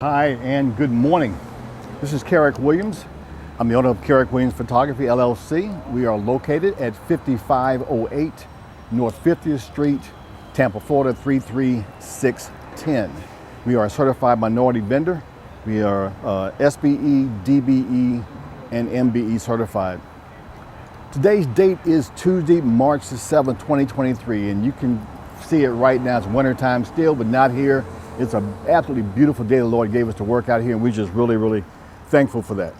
Hi and good morning. This is Carrick Williams. I'm the owner of Carrick Williams Photography LLC. We are located at 5508 North 50th Street, Tampa, Florida 33610. We are a certified minority vendor. We are SBE, DBE, and MBE certified. Today's date is Tuesday, March the 7th, 2023, and you can see it right now. It's wintertime still, but not here. It's an absolutely beautiful day the Lord gave us to work out here, and we're just really thankful for that.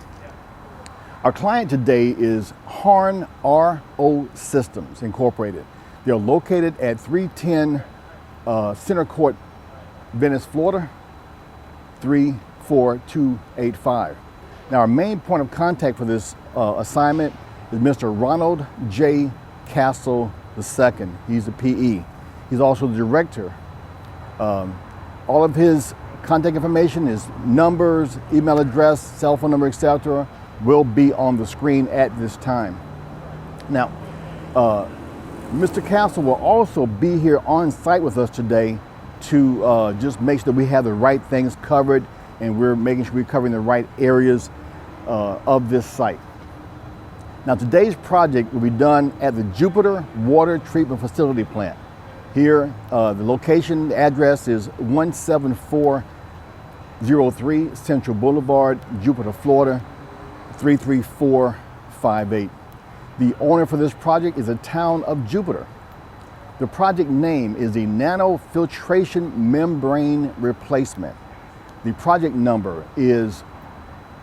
Our client today is Harn RO Systems Incorporated. They're located at 310 Center Court, Venice, Florida, 34285. Now, our main point of contact for this assignment is Mr. Ronald J. Castle II. He's a PE. He's also the director. All of his contact information, his numbers, email address, cell phone number, etc., will be on the screen at this time. Now, Mr. Castle will also be here on site with us today to just make sure that we have the right things covered and we're making sure we're covering the right areas of this site. Now, today's project will be done at the Jupiter Water Treatment Facility plant. Here, the location, the address is 17403 Central Boulevard, Jupiter, Florida, 33458. The owner for this project is the town of Jupiter. The project name is the Nanofiltration Membrane Replacement. The project number is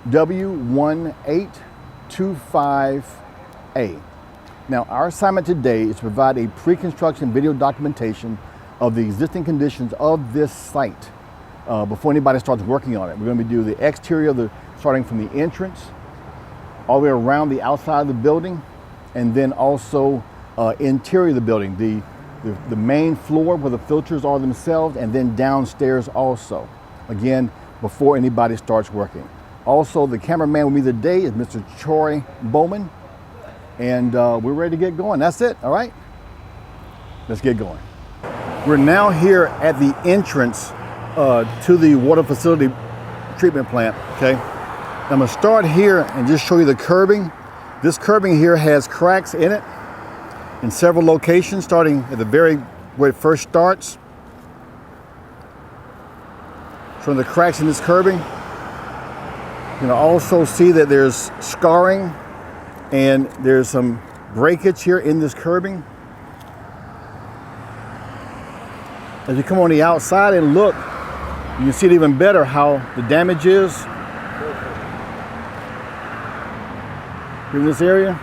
W1825A. Now, our assignment today is to provide a pre-construction video documentation of the existing conditions of this site before anybody starts working on it. We're going to do the exterior, starting from the entrance, all the way around the outside of the building, and then also interior of the building, the main floor where the filters are themselves, and then downstairs also. Again, before anybody starts working. Also, the cameraman with me today is Mr. Troy Bowman. And we're ready to get going. That's it, all right? Let's get going. We're now here at the entrance to the water facility treatment plant, okay? I'm gonna start here and just show you the curbing. This curbing here has cracks in it in several locations, starting at the where it first starts. From the cracks in this curbing, you can also see that there's scarring and there's some breakage here in this curbing. As you come on the outside and look, you can see it even better how the damage is in this area.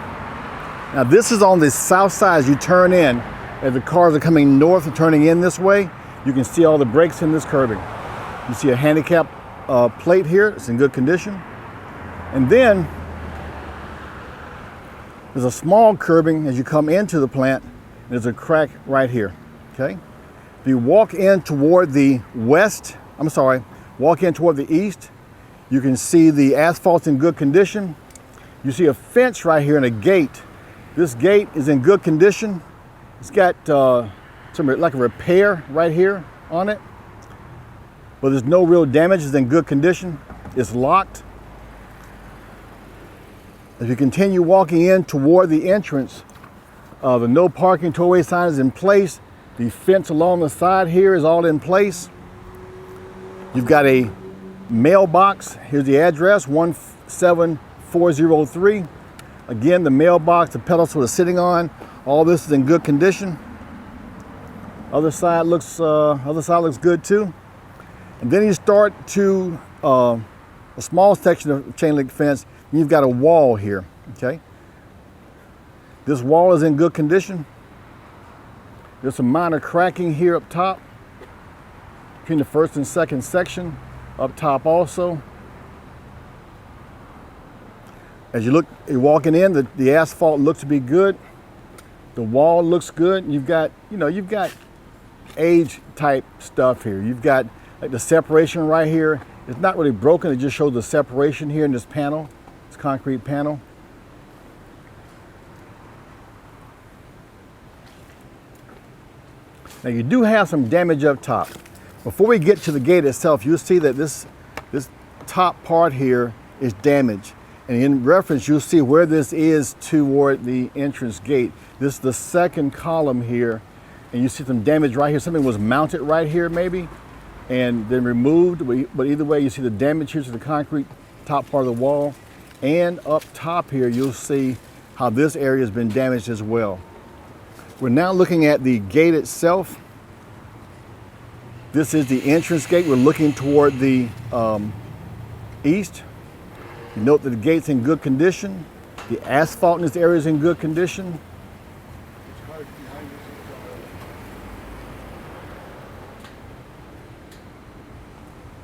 Now, this is on the south side as you turn in. As the cars are coming north and turning in this way, you can see all the breaks in this curbing. You see a handicap plate here. It's in good condition. And then there's a small curbing as you come into the plant. There's a crack right here, okay? If you walk in toward the walk in toward the east, you can see the asphalt's in good condition. You see a fence right here and a gate. This gate is in good condition. It's got like a repair right here on it, but there's no real damage. It's in good condition. It's locked. As you continue walking in toward the entrance, the no parking tollway sign is in place. The fence along the side here is all in place. You've got a mailbox. Here's the address, 17403. Again, the mailbox, the pedestal is sitting on. All this is in good condition. Other side looks good too. And then you start to a small section of chain link fence. You've got a wall here, okay? This wall is in good condition. There's some minor cracking here up top between the first and second section, up top also. As you're walking in, the asphalt looks to be good. The wall looks good. You've got age type stuff here. You've got like the separation right here. It's not really broken. It just shows the separation here in this panel. Concrete panel. Now, you do have some damage up top. Before we get to the gate itself, you'll see that this top part here is damaged. And in reference, you'll see where this is toward the entrance gate. This is the second column here, and you see some damage right here. Something was mounted right here maybe, and then removed. But either way, you see the damage here to the concrete top part of the wall. And up top here, you'll see how this area has been damaged as well. We're now looking at the gate itself. This is the entrance gate. We're looking toward the east. You note that the gate's in good condition. The asphalt in this area is in good condition.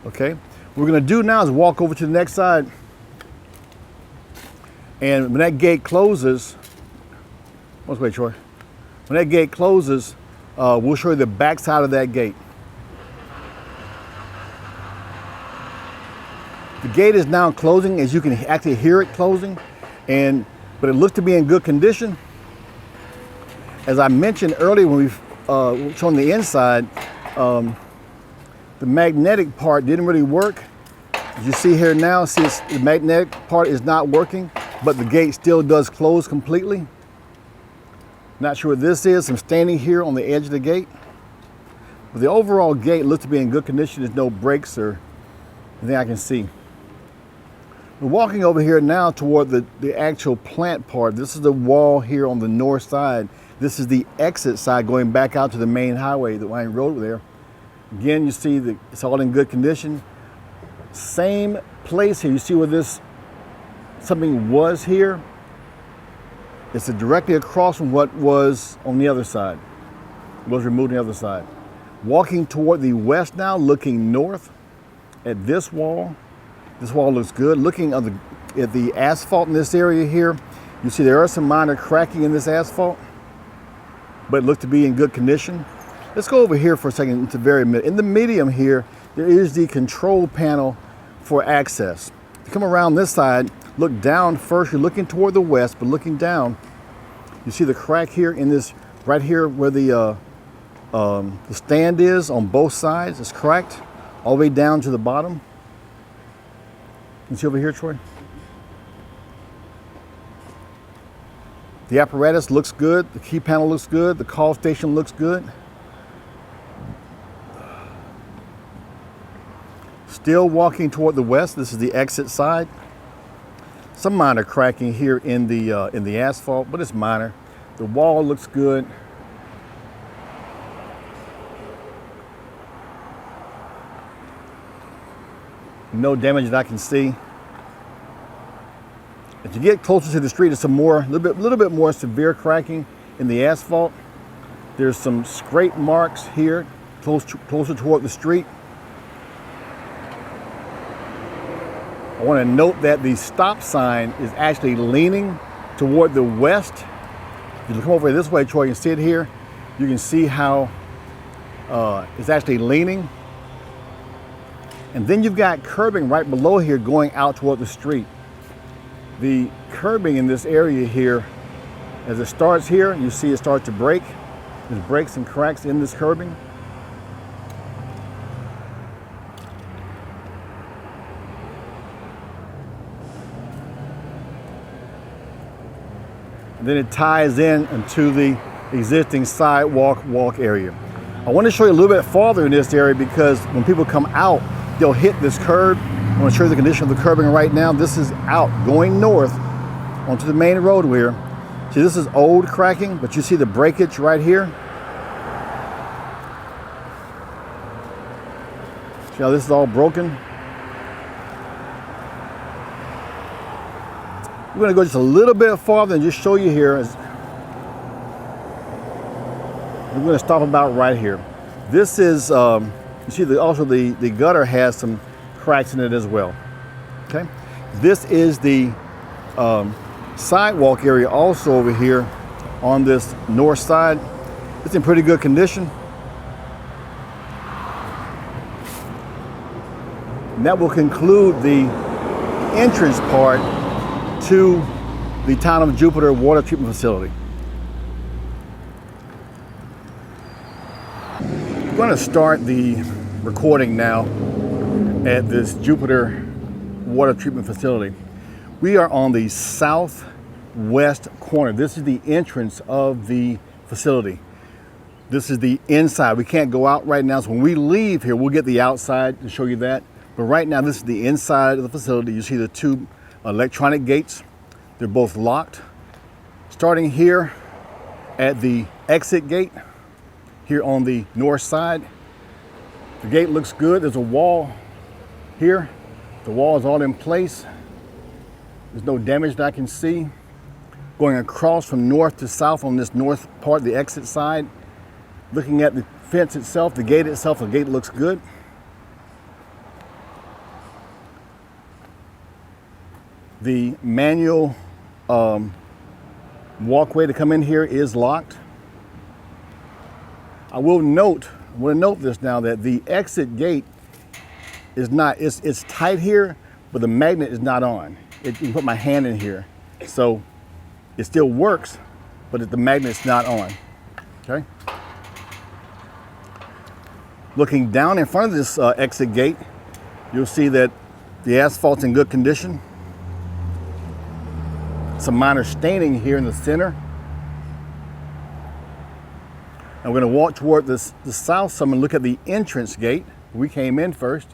Okay, what we're gonna do now is walk over to the next side. And when that gate closes, let's wait, Troy. When that gate closes, we'll show you the back side of that gate. The gate is now closing, as you can actually hear it closing, but it looks to be in good condition. As I mentioned earlier when we've shown the inside, the magnetic part didn't really work. As you see here now, the magnetic part is not working, but the gate still does close completely. Not sure what this is. I'm standing here on the edge of the gate. But the overall gate looks to be in good condition. There's no breaks or anything I can see. We're walking over here now toward the actual plant part. This is the wall here on the north side. This is the exit side going back out to the main highway, the main road there. Again, you see that it's all in good condition. Same place here. You see where something was here? It's directly across from what was on the other side. It was removed on the other side. Walking toward the west now, looking north at this wall. This wall looks good. Looking at the asphalt in this area here, you see there are some minor cracking in this asphalt, but it looks to be in good condition. Let's go over here for a second into very mid. In the medium here, there is the control panel for access. To come around this side, look down first. You're looking toward the west, but looking down, you see the crack here in this, right here where the stand is on both sides. It's cracked all the way down to the bottom. You see over here, Troy? The apparatus looks good. The key panel looks good. The call station looks good. Still walking toward the west. This is the exit side. Some minor cracking here in the asphalt, but it's minor. The wall looks good. No damage that I can see. As you get closer to the street, it's a little bit more severe cracking in the asphalt. There's some scrape marks here, closer toward the street. I want to note that the stop sign is actually leaning toward the west. If you come over this way, Troy, you can see it here. You can see how it's actually leaning. And then you've got curbing right below here going out toward the street. The curbing in this area here, as it starts here, you see it start to break. There's breaks and cracks in this curbing. And then it ties in into the existing walk area. I want to show you a little bit farther in this area because when people come out, they'll hit this curb. I want to show you the condition of the curbing right now. This is out going north onto the main road here. See, this is old cracking, but you see the breakage right here. See how this is all broken? We're going to go just a little bit farther and just show you here. We're going to stop about right here. This is, you see also the gutter has some cracks in it as well. Okay, this is the sidewalk area also over here on this north side. It's in pretty good condition. And that will conclude the entrance part to the Town of Jupiter water treatment facility. I'm going to start the recording now at this Jupiter water treatment facility. We are on the southwest corner. This is the entrance of the facility. This is the inside. We can't go out right now, so when we leave here, we'll get the outside to show you that. But right now, this is the inside of the facility. You see the two electronic gates. They're both locked. Starting here at the exit gate, here on the north side. The gate looks good. There's a wall here. The wall is all in place. There's no damage that I can see. Going across from north to south on this north part, the exit side. Looking at the fence itself, the gate looks good. The manual walkway to come in here is locked. I will note this now, that the exit gate is not, it's tight here, but the magnet is not on. You can put my hand in here. So it still works, but the magnet's not on, okay? Looking down in front of this exit gate, you'll see that the asphalt's in good condition. Some minor staining here in the center. I'm going to walk toward the south some and look at the entrance gate. We came in first.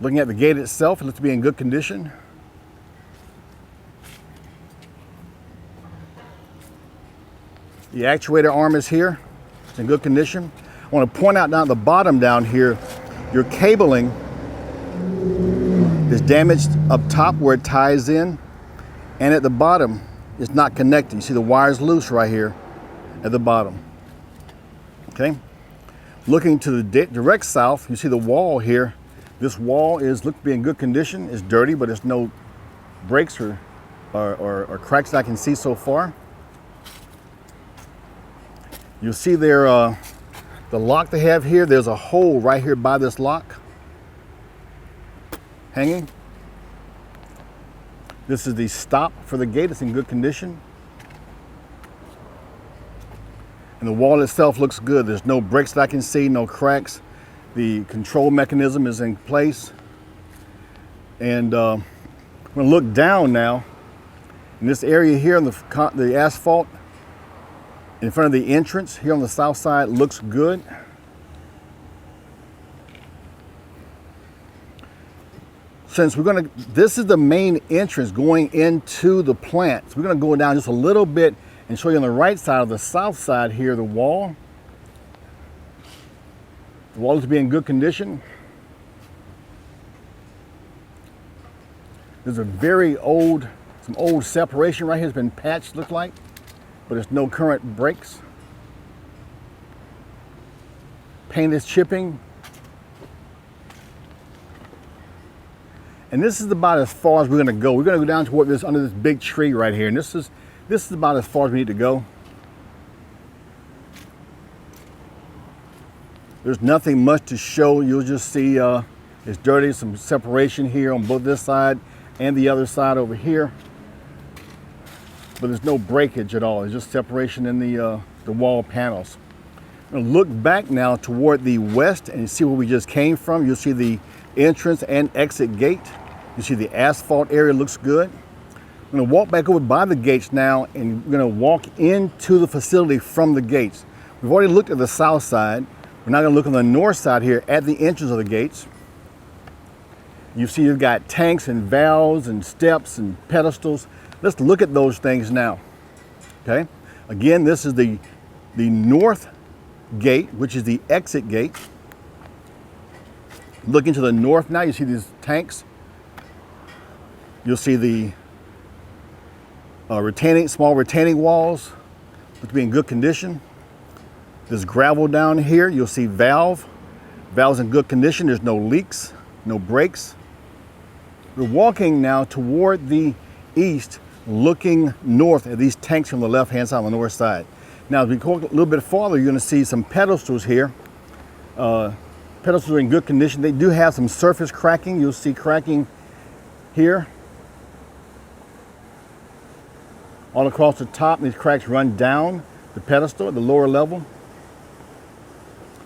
Looking at the gate itself, it looks to be in good condition. The actuator arm is here. It's in good condition. I want to point out down at the bottom down here, your cabling is damaged up top where it ties in, and at the bottom it's not connected. You see the wire's loose right here at the bottom. Okay. Looking to the direct south, you see the wall here. This wall looks to be in good condition. It's dirty, but there's no breaks or cracks that I can see so far. You'll see there the lock they have here. There's a hole right here by this lock hanging. This is the stop for the gate. It's in good condition. And the wall itself looks good. There's no breaks that I can see, no cracks. The control mechanism is in place. And I'm going to look down now. In this area here on the asphalt, in front of the entrance here on the south side, looks good. Since this is the main entrance going into the plant, so we're going to go down just a little bit and show you on the right side of the south side here, the wall. The wall is to be in good condition. There's some old separation right here. It's been patched, look like, but there's no current breaks. Paint is chipping. And this is about as far as we're going to go. We're going to go down toward under this big tree right here. And this is about as far as we need to go. There's nothing much to show. You'll just see it's dirty, some separation here on both this side and the other side over here. But there's no breakage at all. It's just separation in the wall panels. I'm going to look back now toward the west and see where we just came from. You'll see the entrance and exit gate. You see the asphalt area looks good. I'm going to walk back over by the gates now, and we're going to walk into the facility from the gates. We've already looked at the south side. We're now going to look on the north side here at the entrance of the gates. You see you've got tanks and valves and steps and pedestals. Let's look at those things now. Okay. Again, this is the north gate, which is the exit gate. Looking to the north now, you see these tanks. You'll see the small retaining walls, look to be in good condition. There's gravel down here. You'll see valves in good condition. There's no leaks, no breaks. We're walking now toward the east, looking north at these tanks from the left-hand side on the north side. Now, as we go a little bit farther, you're going to see some pedestals here. Pedestals are in good condition. They do have some surface cracking. You'll see cracking here. All across the top, these cracks run down the pedestal at the lower level.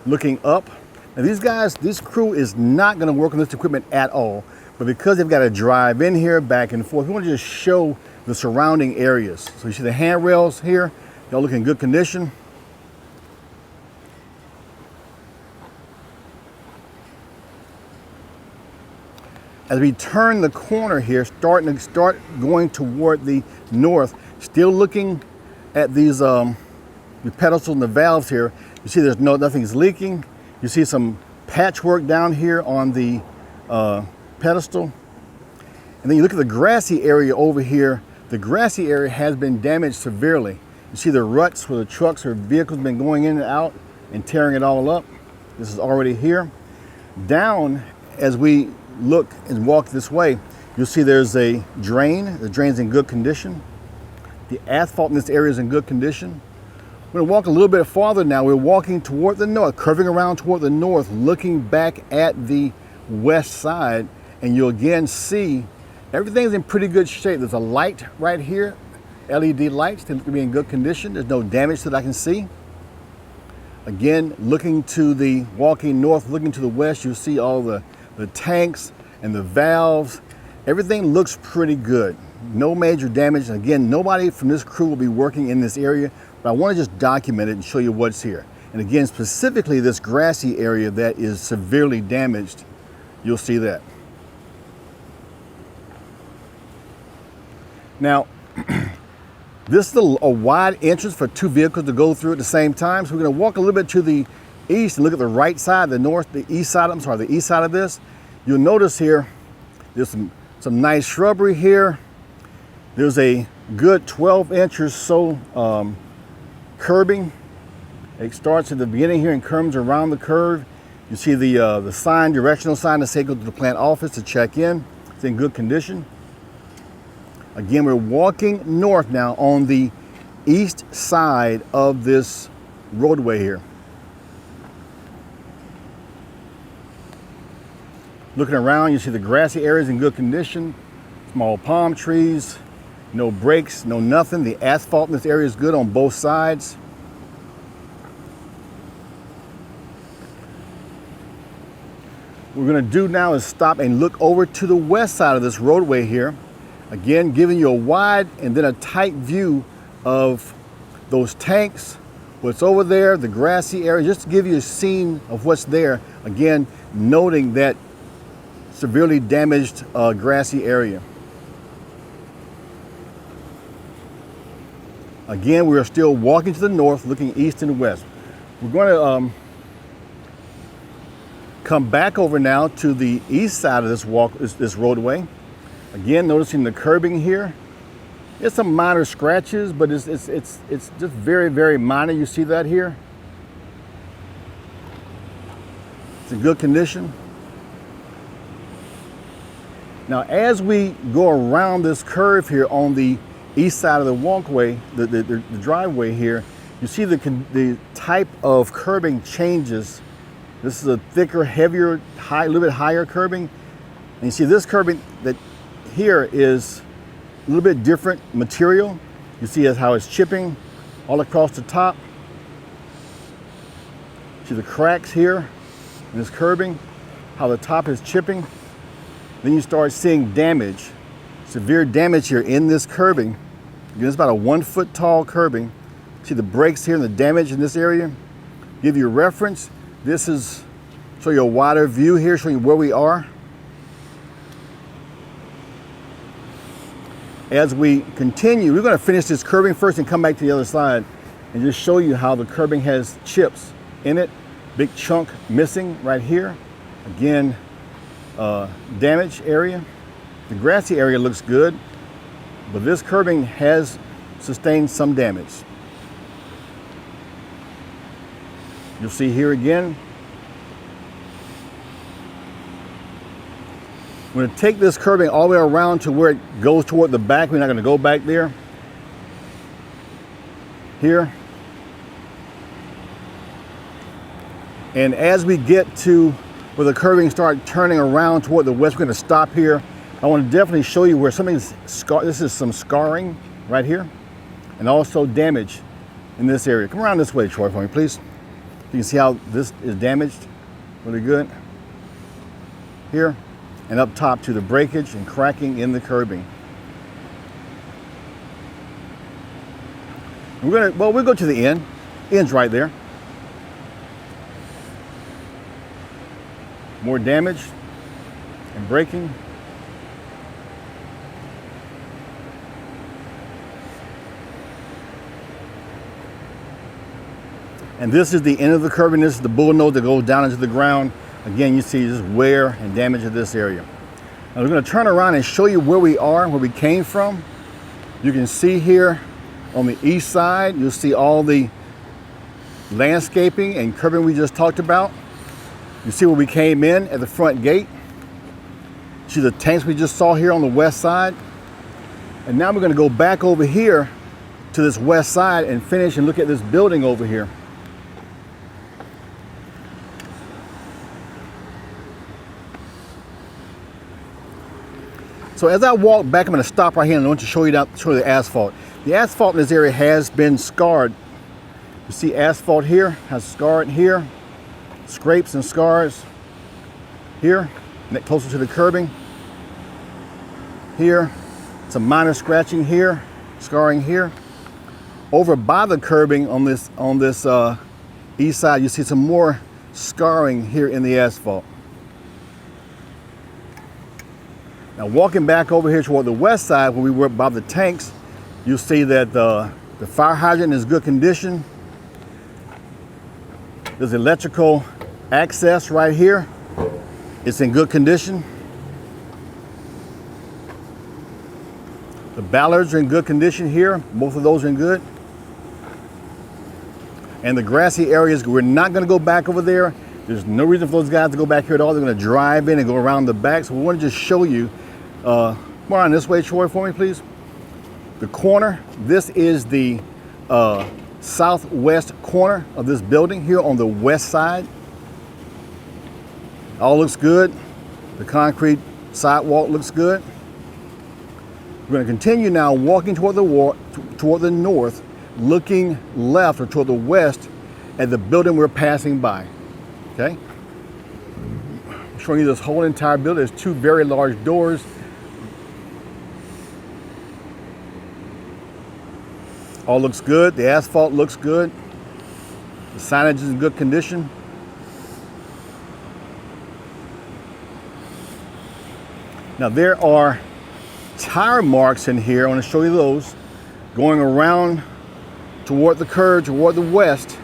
Looking up. Now these guys, this crew is not going to work on this equipment at all. But because they've got to drive in here, back and forth, we want to just show the surrounding areas. So you see the handrails here, they all look in good condition. As we turn the corner here, start going toward the north, still looking at these the pedestals and the valves here. You see nothing's leaking. You see some patchwork down here on the pedestal. And then you look at the grassy area over here. The grassy area has been damaged severely. You see the ruts where the trucks or vehicles have been going in and out and tearing it all up. This is already here. Down, as we look and walk this way, you'll see there's a drain. The drain's in good condition. The asphalt in this area is in good condition. We're gonna walk a little bit farther now. We're walking toward the north, curving around toward the north, looking back at the west side, and you'll again see everything's in pretty good shape. There's a light right here, LED lights. They look to be in good condition. There's no damage that I can see. Again, walking north, looking to the west, you'll see all the tanks and the valves. Everything looks pretty good. No major damage. And again, nobody from this crew will be working in this area, but I want to just document it and show you what's here. And again, specifically this grassy area that is severely damaged, you'll see that. Now, this is a wide entrance for two vehicles to go through at the same time. So we're going to walk a little bit to the east and look at the right side, the east side of this. You'll notice here, there's some nice shrubbery here. There's a good 12-inch or so curbing. It starts at the beginning here and curves around the curve. You see the sign, directional sign that says go to the plant office to check in. It's in good condition. Again, we're walking north now on the east side of this roadway here. Looking around, you see the grassy areas in good condition, small palm trees, no breaks, no nothing. The asphalt in this area is good on both sides. What we're going to do now is stop and look over to the west side of this roadway here. Again, giving you a wide and then a tight view of those tanks, what's over there, the grassy area, just to give you a scene of what's there. Again, noting that severely damaged grassy area. Again, we are still walking to the north, looking east and west. We're going to come back over now to the east side of this roadway. Again, noticing the curbing here. There's some minor scratches, but it's just very, very minor. You see that here? It's in good condition. Now, as we go around this curve here on the east side of the walkway, the driveway here, you see the type of curbing changes. This is a thicker, heavier, a little bit higher curbing. And you see this curbing that here is a little bit different material. You see how it's chipping all across the top. See the cracks here in this curbing, how the top is chipping. Then you start seeing damage, severe damage here in this curbing. Again, it's about a 1 foot tall curbing. See the breaks here and the damage in this area. Give you a reference. This is show you a wider view here, showing you where we are. As we continue, we're going to finish this curbing first and come back to the other side and just show you how the curbing has chips in it. Big chunk missing right here. Again, damage area. The grassy area looks good, but this curbing has sustained some damage. You'll see here again. I'm going to take this curbing all the way around to where it goes toward the back. We're not going to go back there. Here. And as we get to where the curbing starts turning around toward the west, we're going to stop here. I want to definitely show you where something's scarred. This is some scarring right here, and also damage in this area. Come around this way, Troy, for me, please. You can see how this is damaged really good. Here. and up top to the breakage and cracking in the curbing. We'll go to the end. End's right there. More damage and breaking. And this is the end of the curbing. This is the bull nose that goes down into the ground. Again, you see just wear and damage of this area. Now we're going to turn around and show you where we are, where we came from. You can see here on the east side, you'll see all the landscaping and curbing we just talked about. You see where we came in at the front gate. See the tanks we just saw here on the west side. And now we're going to go back over here to this west side and finish and look at this building over here. So as I walk back, I'm going to stop right here and I want to show you the asphalt. The asphalt in this area has been scarred. You see asphalt here, has scarred here, scrapes and scars here, closer to the curbing. Here, some minor scratching here, scarring here. Over by the curbing on this east side, you see some more scarring here in the asphalt. Now walking back over here toward the west side, where we were by the tanks, you'll see that the fire hydrant is good condition. There's electrical access right here. It's in good condition. The ballards are in good condition here. Both of those are in good. And the grassy areas, we're not going to go back over there. There's no reason for those guys to go back here at all. They're going to drive in and go around the back. So we want to just show you. More on this way, Troy, for me, please. The corner. This is the southwest corner of this building here on the west side. All looks good. The concrete sidewalk looks good. We're going to continue now walking toward the north, looking left or toward the west at the building we're passing by. Okay? I'm showing you this whole entire building. There's two very large doors. All looks good. The asphalt looks good. The signage is in good condition. Now there are tire marks in here. I want to show you those going around toward the curve, toward the west,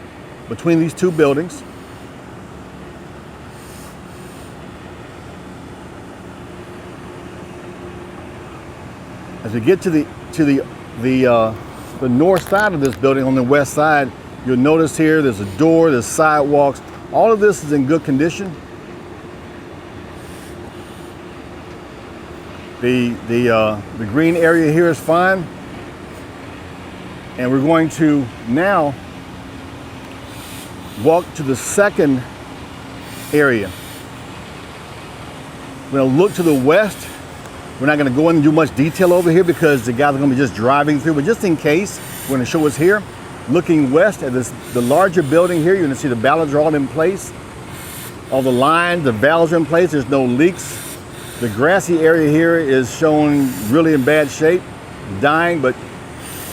between these two buildings. As we get to the north side of this building on the west side, you'll notice here there's a door, there's sidewalks. All of this is in good condition. The green area here is fine. And we're going to now walk to the second area. We're going to look to the west. We're not going to go in and do much detail over here because the guys are going to be just driving through. But just in case, we're going to show us here. Looking west at the larger building here, you're going to see the ballards are all in place. All the lines, the valves are in place. There's no leaks. The grassy area here is shown really in bad shape, dying, but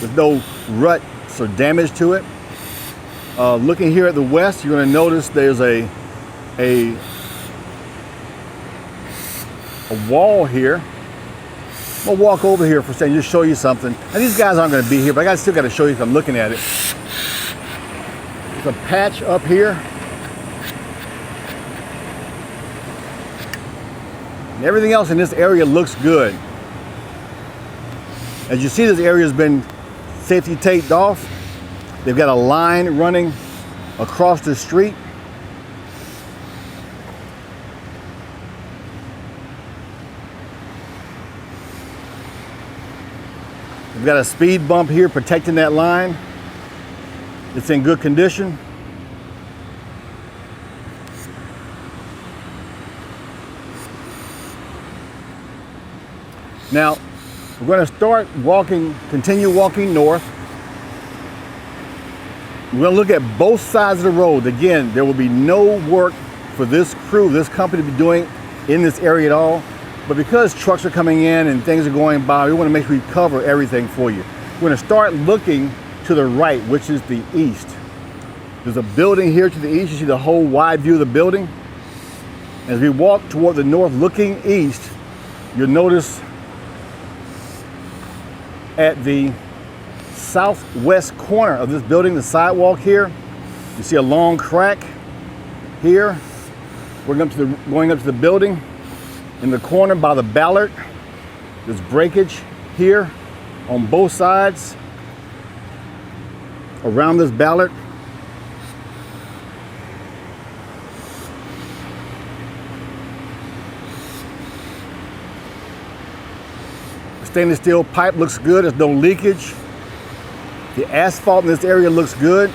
with no ruts or damage to it. Looking here at the west, you're going to notice there's a wall here. I'll walk over here for a second, just show you something. And these guys aren't going to be here, but I still got to show you if I'm looking at it. There's a patch up here. And everything else in this area looks good. As you see, this area has been safety taped off. They've got a line running across the street. We've got a speed bump here protecting that line. It's in good condition. Now, we're going to start walking, continue walking north. We're going to look at both sides of the road. Again, there will be no work for this crew, this company to be doing in this area at all. But because trucks are coming in and things are going by, we want to make sure we cover everything for you. We're going to start looking to the right, which is the east. There's a building here to the east. You see the whole wide view of the building. As we walk toward the north looking east, you'll notice at the southwest corner of this building, the sidewalk here, you see a long crack here. We're going up to the building. In the corner by the ballard, there's breakage here on both sides around this ballard. The stainless steel pipe looks good, there's no leakage. The asphalt in this area looks good.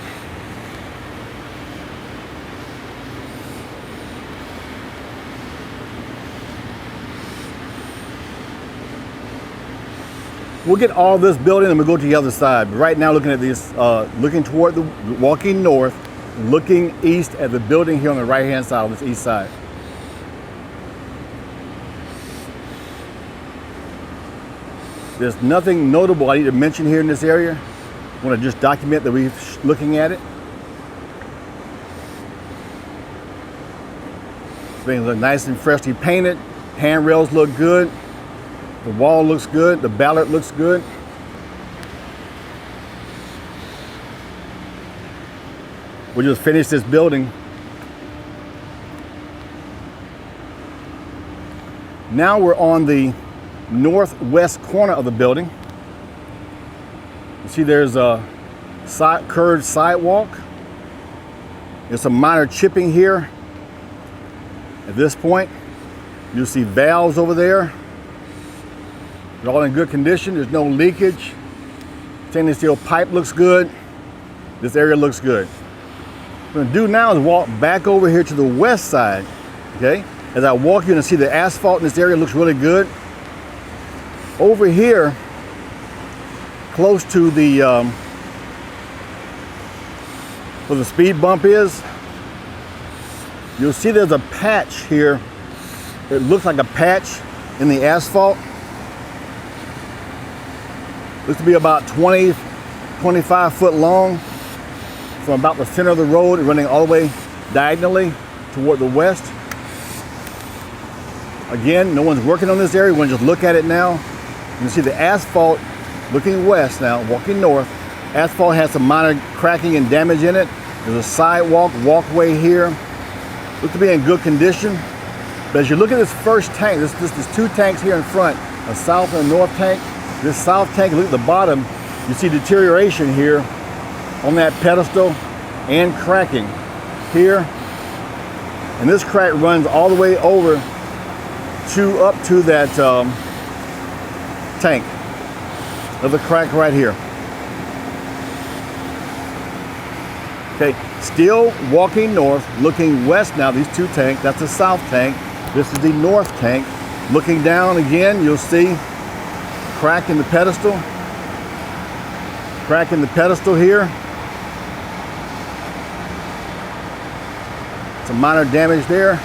We'll get all this building and we'll go to the other side. But right now, looking at this, looking toward walking north, looking east at the building here on the right-hand side, on this east side. There's nothing notable I need to mention here in this area. I want to just document that we're looking at it. Things look nice and freshly painted. Handrails look good. The wall looks good. The ballard looks good. We just finished this building. Now we're on the northwest corner of the building. You see there's a curved sidewalk. There's some minor chipping here. At this point, you'll see valves over there. They're all in good condition. There's no leakage. Stainless steel pipe looks good. This area looks good. What I'm gonna do now is walk back over here to the west side, okay? As I walk, you're gonna see the asphalt in this area looks really good. Over here, close to the, where the speed bump is, you'll see there's a patch here. It looks like a patch in the asphalt. Looks to be about 20, 25 foot long from about the center of the road and running all the way diagonally toward the west. Again, no one's working on this area. We're going to just look at it now. You can see the asphalt looking west now, walking north. Asphalt has some minor cracking and damage in it. There's a sidewalk, walkway here. Looks to be in good condition. But as you look at this first tank, there's two tanks here in front, a south and a north tank. This south tank, look at the bottom, you see deterioration here on that pedestal and cracking here. And this crack runs all the way over to up to that tank. There's a crack right here. Okay, still walking north, looking west now, these two tanks, that's the south tank. This is the north tank. Looking down again, you'll see crack in the pedestal. Crack in the pedestal here. Some minor damage there.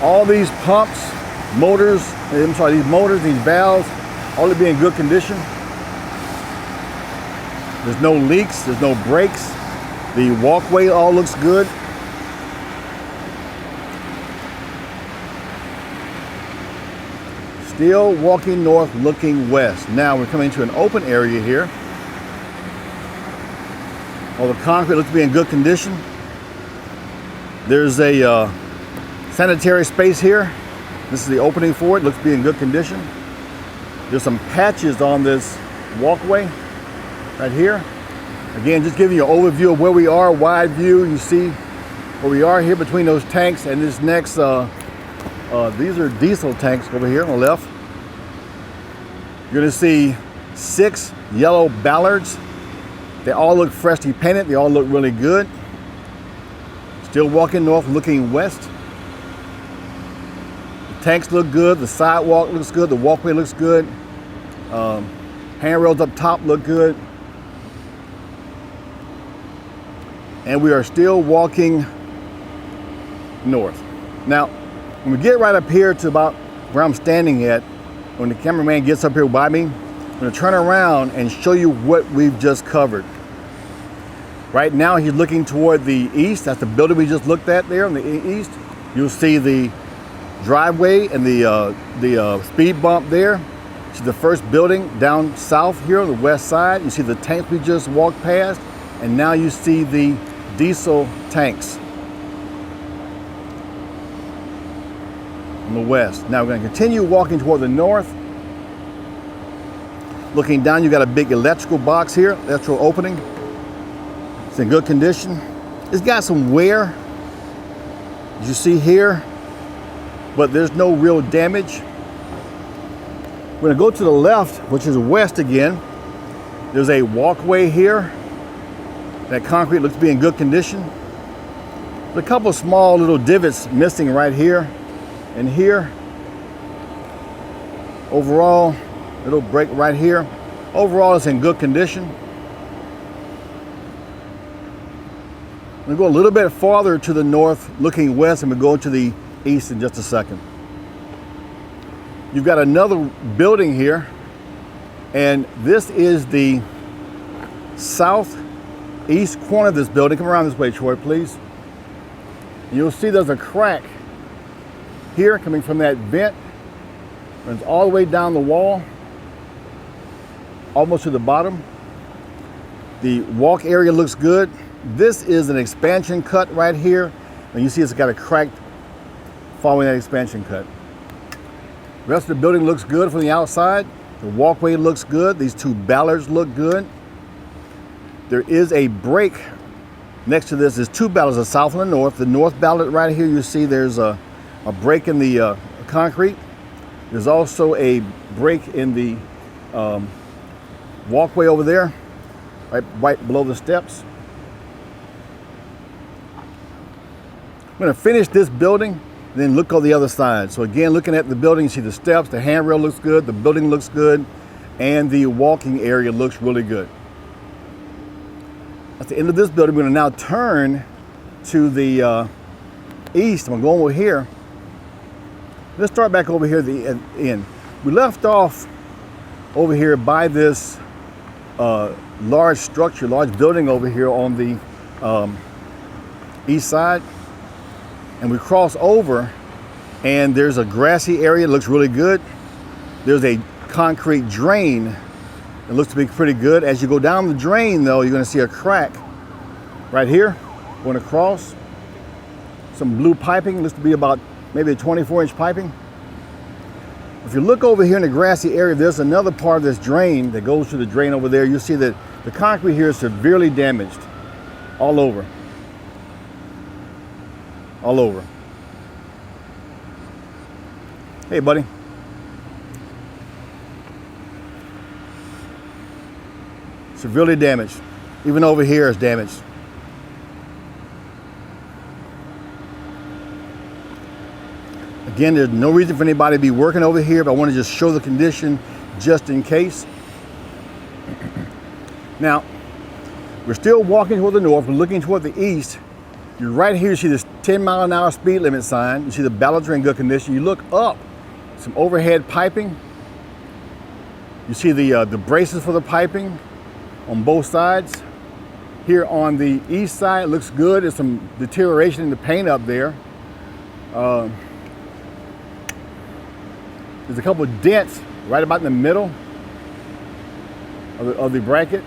All these pumps, motors, these valves, all to be in good condition. There's no leaks, there's no breaks. The walkway all looks good. Still walking north, looking west. Now we're coming to an open area here. All the concrete looks to be in good condition. There's a sanitary space here. This is the opening for it. Looks to be in good condition. There's some patches on this walkway right here. Again, just giving you an overview of where we are, wide view. You see where we are here between those tanks and this next these are diesel tanks over here on the left. You're going to see 6 yellow ballards. They all look freshly painted. They all look really good. Still walking north, looking west. The tanks look good. The sidewalk looks good. The walkway looks good. Handrails up top look good. And we are still walking north. Now, when we get right up here to about where I'm standing at, when the cameraman gets up here by me, I'm going to turn around and show you what we've just covered. Right now he's looking toward the east. That's the building we just looked at there on the east. You'll see the driveway and the speed bump there. You see the first building down south here on the west side. You see the tanks we just walked past, and now you see the diesel tanks on the west. Now we're going to continue walking toward the north. Looking down, you got a big electrical box here, electrical opening. It's in good condition. It's got some wear, as you see here, but there's no real damage. We're gonna go to the left, which is west again. There's a walkway here. That concrete looks to be in good condition. There's a couple of small little divots missing right here and here. Overall, little break right here. Overall, it's in good condition. We'll go a little bit farther to the north, looking west, and we'll go to the east in just a second. You've got another building here, and this is the southeast corner of this building. Come around this way, Troy, please. And you'll see there's a crack here coming from that vent. Runs all the way down the wall, almost to the bottom. The walk area looks good. This is an expansion cut right here, and you see it's got a crack following that expansion cut. The rest of the building looks good from the outside. The walkway looks good. These two ballards look good. There is a break next to this. There's two ballards, the south and the north. The north ballard right here, you see there's a break in the concrete. There's also a break in the walkway over there, right below the steps. I'm going to finish this building, then look on the other side. So again, looking at the building, you see the steps, the handrail looks good, the building looks good, and the walking area looks really good. At the end of this building, we're going to now turn to the east. I'm going to go over here. Let's start back over here at the end. We left off over here by this large structure, large building over here on the east side. And we cross over, and there's a grassy area. It looks really good. There's a concrete drain. It looks to be pretty good. As you go down the drain, though, you're going to see a crack right here going across. Some blue piping. Looks to be about maybe a 24-inch piping. If you look over here in the grassy area, there's another part of this drain that goes to the drain over there. You'll see that the concrete here is severely damaged all over. All over. Hey, buddy. Severely damaged. Even over here is damaged. Again, there's no reason for anybody to be working over here, but I want to just show the condition just in case. Now, we're still walking toward the north. We're looking toward the east. You're right here, you see this 10-mile-an-hour speed limit sign. You see the ballards are in good condition. You look up, some overhead piping. You see the braces for the piping on both sides. Here on the east side, it looks good. There's some deterioration in the paint up there. There's a couple of dents right about in the middle of the bracket.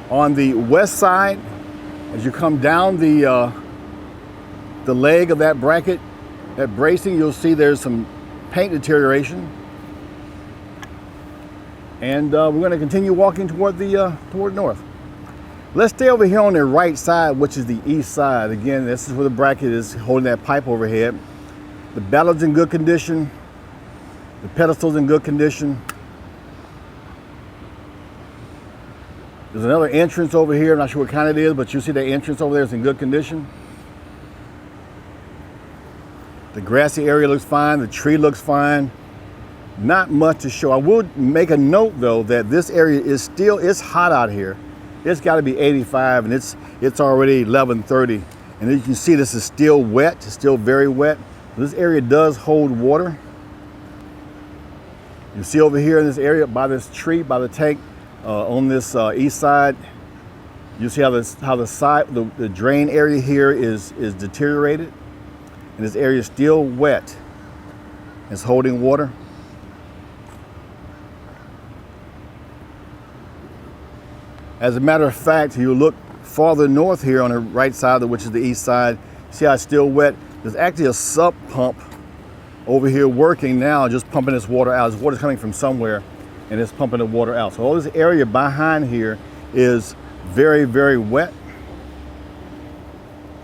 On the west side, as you come down the leg of that bracket, that bracing, you'll see there's some paint deterioration. And we're going to continue walking toward north. Let's stay over here on the right side, which is the east side. Again, this is where the bracket is holding that pipe overhead. The ballard's in good condition. The pedestal's in good condition. There's another entrance over here. I'm not sure what kind it is, but you see the entrance over there is in good condition. The grassy area looks fine. The tree looks fine. Not much to show. I would make a note though that this area is it's hot out here. It's got to be 85 and it's already 11:30. And you can see this is still wet. It's still very wet. This area does hold water. You see over here in this area by this tree, by the tank, on this east side, you see how the drain area here is deteriorated, and this area is still wet. It's holding water. As a matter of fact, you look farther north here on the right side, which is the east side, see how it's still wet? There's actually a sub pump over here working now, just pumping this water out. This water's coming from somewhere, and it's pumping the water out. So all this area behind here is very, very wet.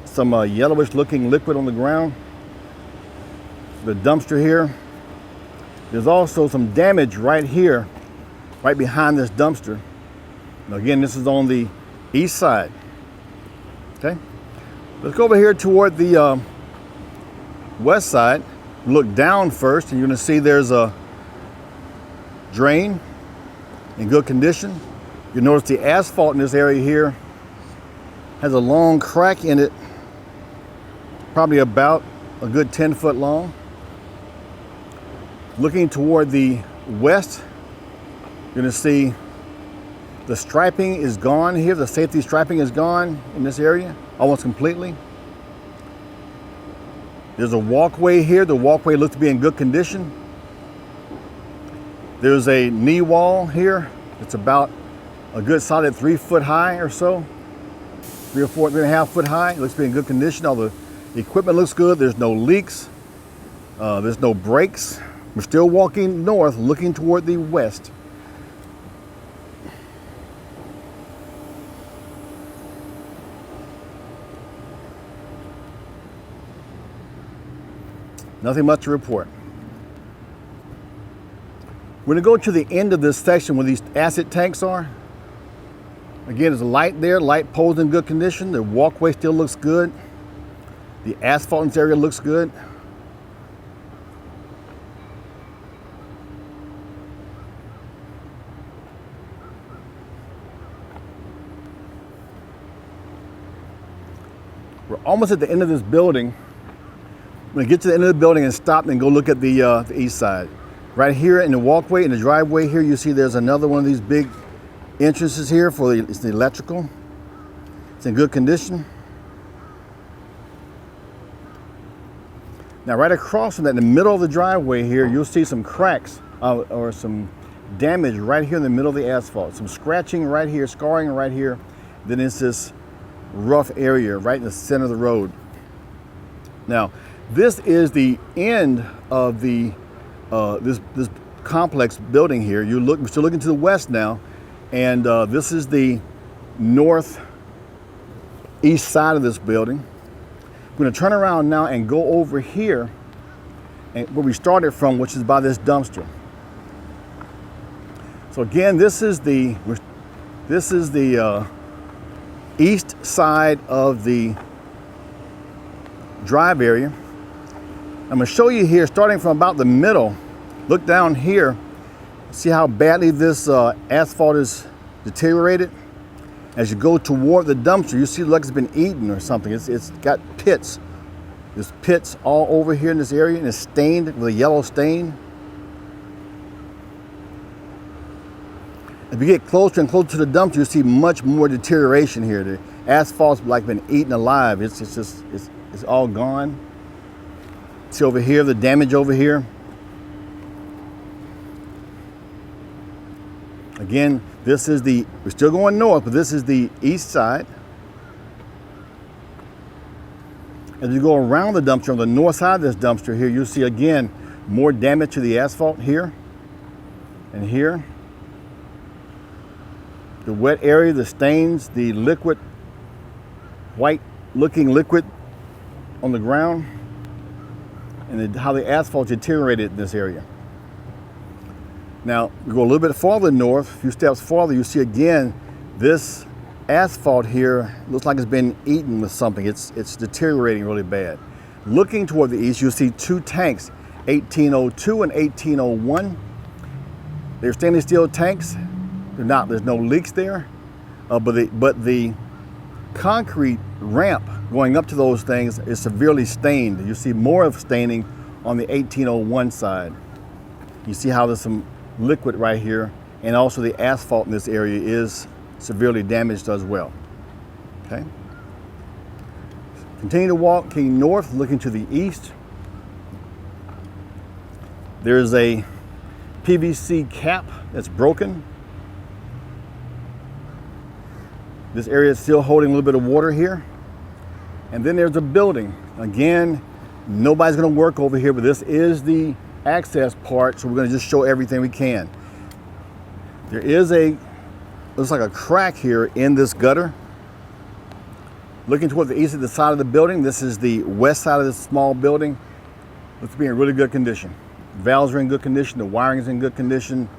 Some yellowish looking liquid on the ground. The dumpster here. There's also some damage right here, right behind this dumpster. Now again, this is on the east side. Okay, let's go over here toward the west side. Look down first, and you're going to see there's a drain in good condition. You notice the asphalt in this area here has a long crack in it, probably about a good 10 foot long. Looking toward the west, you're going to see the striping is gone here. The safety striping is gone in this area, almost completely. There's a walkway here. The walkway looks to be in good condition. There's a knee wall here. It's about a good solid 3 foot high or so. 3 or 3.5 foot high. It looks to be in good condition. All the equipment looks good. There's no leaks. There's no breaks. We're still walking north, looking toward the west. Nothing much to report. We're going to go to the end of this section where these acid tanks are. Again, there's a light there. Light pole's in good condition. The walkway still looks good. The asphalt in this area looks good. We're almost at the end of this building. I'm going to get to the end of the building and stop and go look at the east side. Right here in the walkway, in the driveway here, you see there's another one of these big entrances here for it's the electrical. It's in good condition. Now right across from that, in the middle of the driveway here, you'll see some cracks or some damage right here in the middle of the asphalt. Some scratching right here, scarring right here. Then it's this rough area right in the center of the road. Now, this is the end of the this complex building here. We're still looking to the west now, and this is the northeast side of this building. I'm going to turn around now and go over here, and where we started from, which is by this dumpster. So again, this is the east side of the drive area. I'm going to show you here, starting from about the middle. Look down here. See how badly this asphalt is deteriorated? As you go toward the dumpster, you see it like it's been eaten or something. It's got pits. There's pits all over here in this area, and it's stained with a yellow stain. If you get closer and closer to the dumpster, you see much more deterioration here. The asphalt's like been eaten alive. It's all gone. See over here, the damage over here. Again, we're still going north, but this is the east side. As you go around the dumpster, on the north side of this dumpster here, you'll see again more damage to the asphalt here and here. The wet area, the stains, the liquid, white looking liquid on the ground, and how the asphalt deteriorated in this area. Now, we go a little bit farther north, a few steps farther, you see again, this asphalt here looks like it's been eaten with something. It's deteriorating really bad. Looking toward the east, you'll see two tanks, 1802 and 1801. They're stainless steel tanks. They're not, there's no leaks there, but the concrete ramp going up to those things is severely stained. You see more of staining on the 1801 side. You see how there's some liquid right here, and also the asphalt in this area is severely damaged as well. Okay. Continue to walk, looking north, looking to the east. There's a PVC cap that's broken. This area is still holding a little bit of water here. And then there's a building. Again, nobody's gonna work over here, but this is the access part, so we're gonna just show everything we can. There is looks like a crack here in this gutter. Looking toward the east of the side of the building, this is the west side of this small building. Looks to be in really good condition. Valves are in good condition, the wiring is in good condition,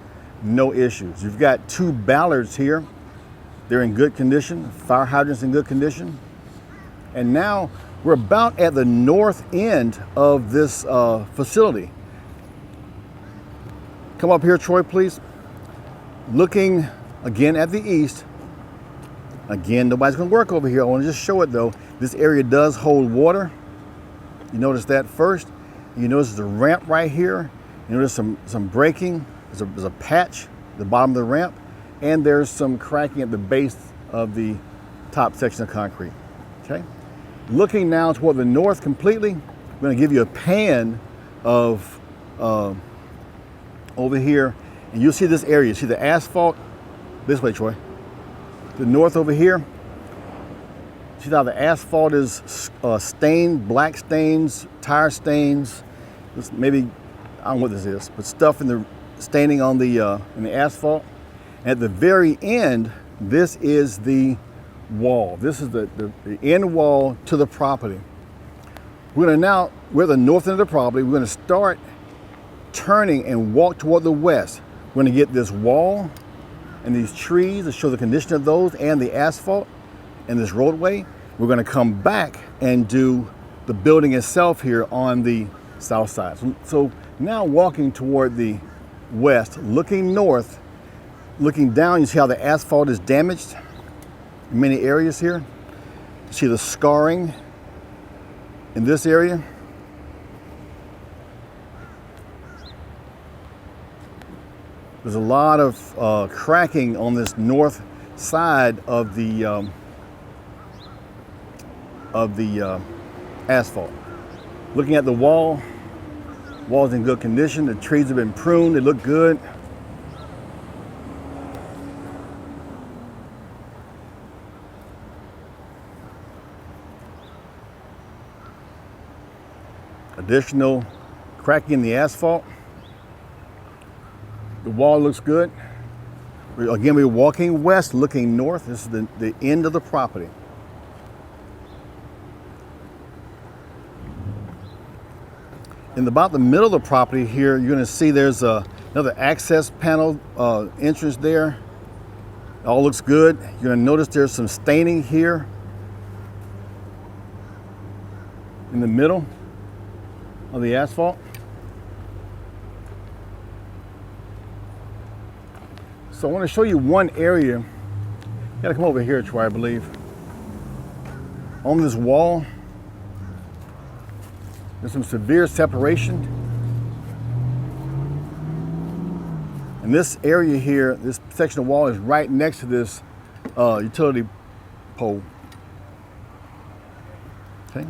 no issues. You've got 2 ballards here. They're in good condition, fire hydrants in good condition. And now we're about at the north end of this facility. Come up here, Troy, please. Looking again at the east. Again, nobody's gonna work over here. I wanna just show it though. This area does hold water. You notice that first. You notice there's a ramp right here. You notice some breaking. There's a patch at the bottom of the ramp. And there's some cracking at the base of the top section of concrete, okay? Looking now toward the north completely, I'm gonna give you a pan of over here, and you'll see this area. You see the asphalt? This way, Troy. The north over here. See how the asphalt is stained, black stains, tire stains. This maybe, I don't know what this is, but stuff in the staining on the in the asphalt. At the very end, this is the wall. This is the end wall to the property. We're at the north end of the property. We're gonna start turning and walk toward the west. We're gonna get this wall and these trees to show the condition of those and the asphalt and this roadway. We're gonna come back and do the building itself here on the south side. So now walking toward the west, looking north, looking down, you see how the asphalt is damaged in many areas here. You see the scarring in this area. There's a lot of cracking on this north side of the asphalt. Looking at the wall's in good condition. The trees have been pruned, they look good. Additional cracking in the asphalt. The wall looks good. Again, we're walking west, looking north. This is the end of the property. In about the middle of the property here, you're gonna see there's another access panel entrance there. It all looks good. You're gonna notice there's some staining here in the middle of the asphalt. So I want to show you one area. You gotta come over here, Troy, I believe. On this wall, there's some severe separation. And this area here, this section of wall is right next to this utility pole. Okay.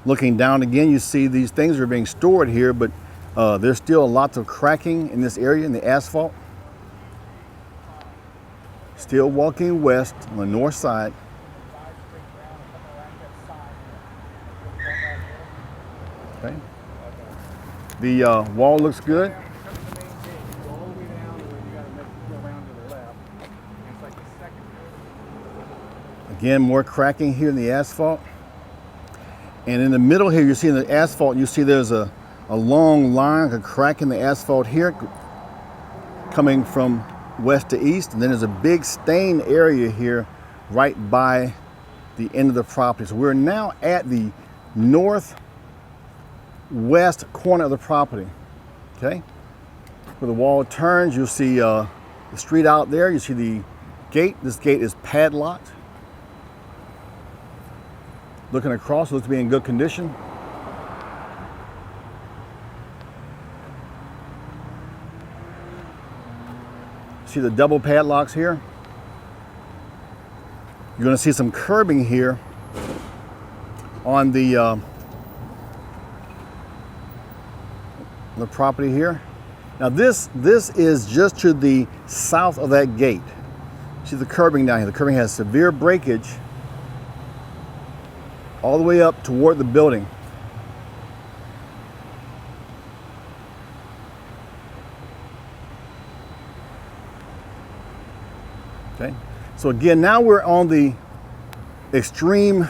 Looking down again, you see these things are being stored here, but there's still lots of cracking in this area in the asphalt. Still walking west on the north side. Okay. The wall looks good. Again, more cracking here in the asphalt. And in the middle here, you see in the asphalt, you see there's a long line, a crack in the asphalt here coming from west to east. And then there's a big stain area here right by the end of the property. So we're now at the northwest corner of the property, okay? Where the wall turns, you'll see the street out there. You see the gate. This gate is padlocked. Looking across, looks to be in good condition. See the double padlocks here. You're going to see some curbing here on the property here. Now this is just to the south of that gate. See the curbing down here. The curbing has severe breakage all the way up toward the building. Okay. So again, now we're on the extreme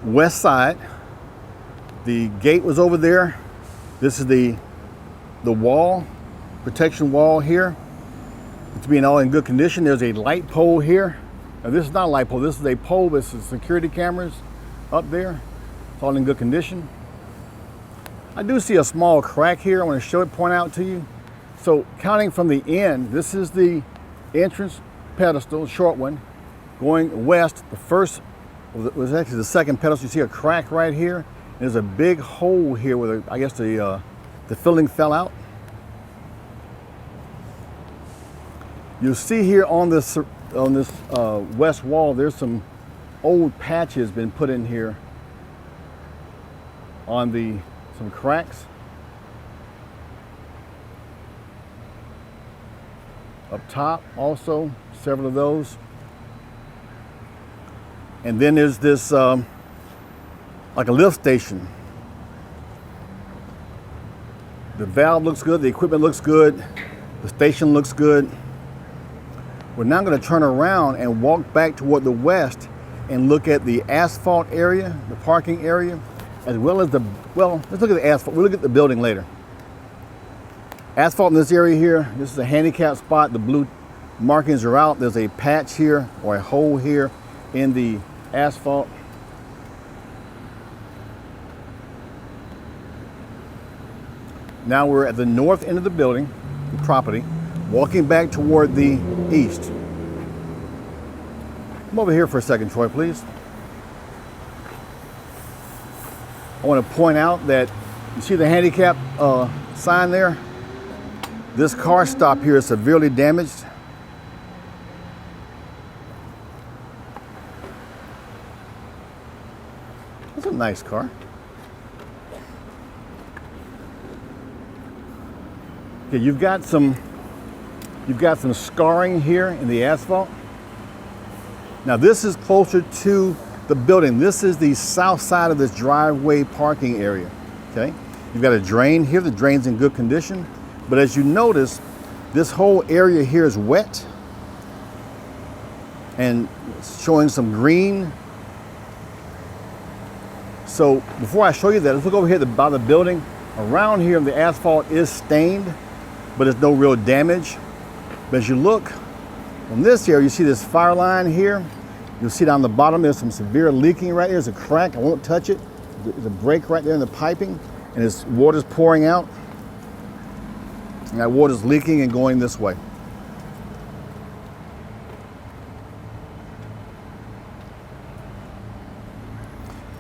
west side. The gate was over there. This is the wall, protection wall here. It's being all in good condition. There's a light pole here. Now this is not a light pole, this is a pole with some security cameras up there. It's all in good condition. I do see a small crack here. I want to show it, point out to you. So counting from the end, this is the entrance pedestal, short one, going west. The first was actually the second pedestal. You see a crack right here. There's a big hole here where I guess the filling fell out. You'll see here on this west wall, there's some old patches been put in here on some cracks. Up top also, several of those. And then there's this like a lift station. The valve looks good, the equipment looks good, the station looks good. We're now going to turn around and walk back toward the west and look at the asphalt area, the parking area, as well as let's look at the asphalt. We'll look at the building later. Asphalt in this area here, this is a handicap spot. The blue markings are out. There's a patch here or a hole here in the asphalt. Now we're at the north end of the building, the property, walking back toward the east. Come over here for a second, Troy, please. I want to point out that you see the handicap sign there? This car stop here is severely damaged. That's a nice car. Okay, you've got some scarring here in the asphalt. Now this is closer to the building. This is the south side of this driveway parking area. Okay, you've got a drain here. The drain's in good condition, but as you notice, this whole area here is wet and showing some green. So before I show you that, let's look over here by the building. Around here, the asphalt is stained, but there's no real damage. But as you look from this area, you see this fire line here. You'll see down the bottom, there's some severe leaking right there. There's a crack, I won't touch it. There's a break right there in the piping, and this water's pouring out. And that water's leaking and going this way.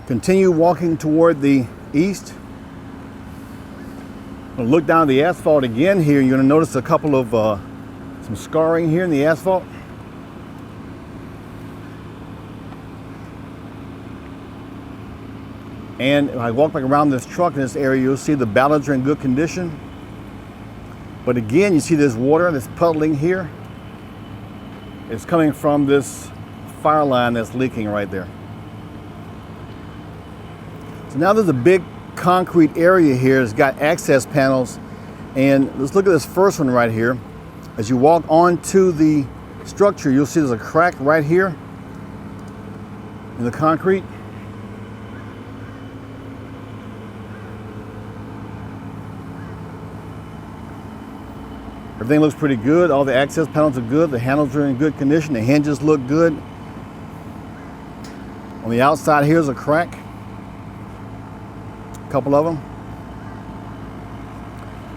Continue walking toward the east. Look down the asphalt again here. You're going to notice a couple of some scarring here in the asphalt. And if I walk back around this truck in this area, you'll see the ballads are in good condition. But again, you see this water that's puddling here. It's coming from this fire line that's leaking right there. So now there's a big concrete area here. It's got access panels. And let's look at this first one right here. As you walk onto the structure, you'll see there's a crack right here in the concrete. Everything looks pretty good. All the access panels are good. The handles are in good condition. The hinges look good. On the outside, here's a crack. A couple of them.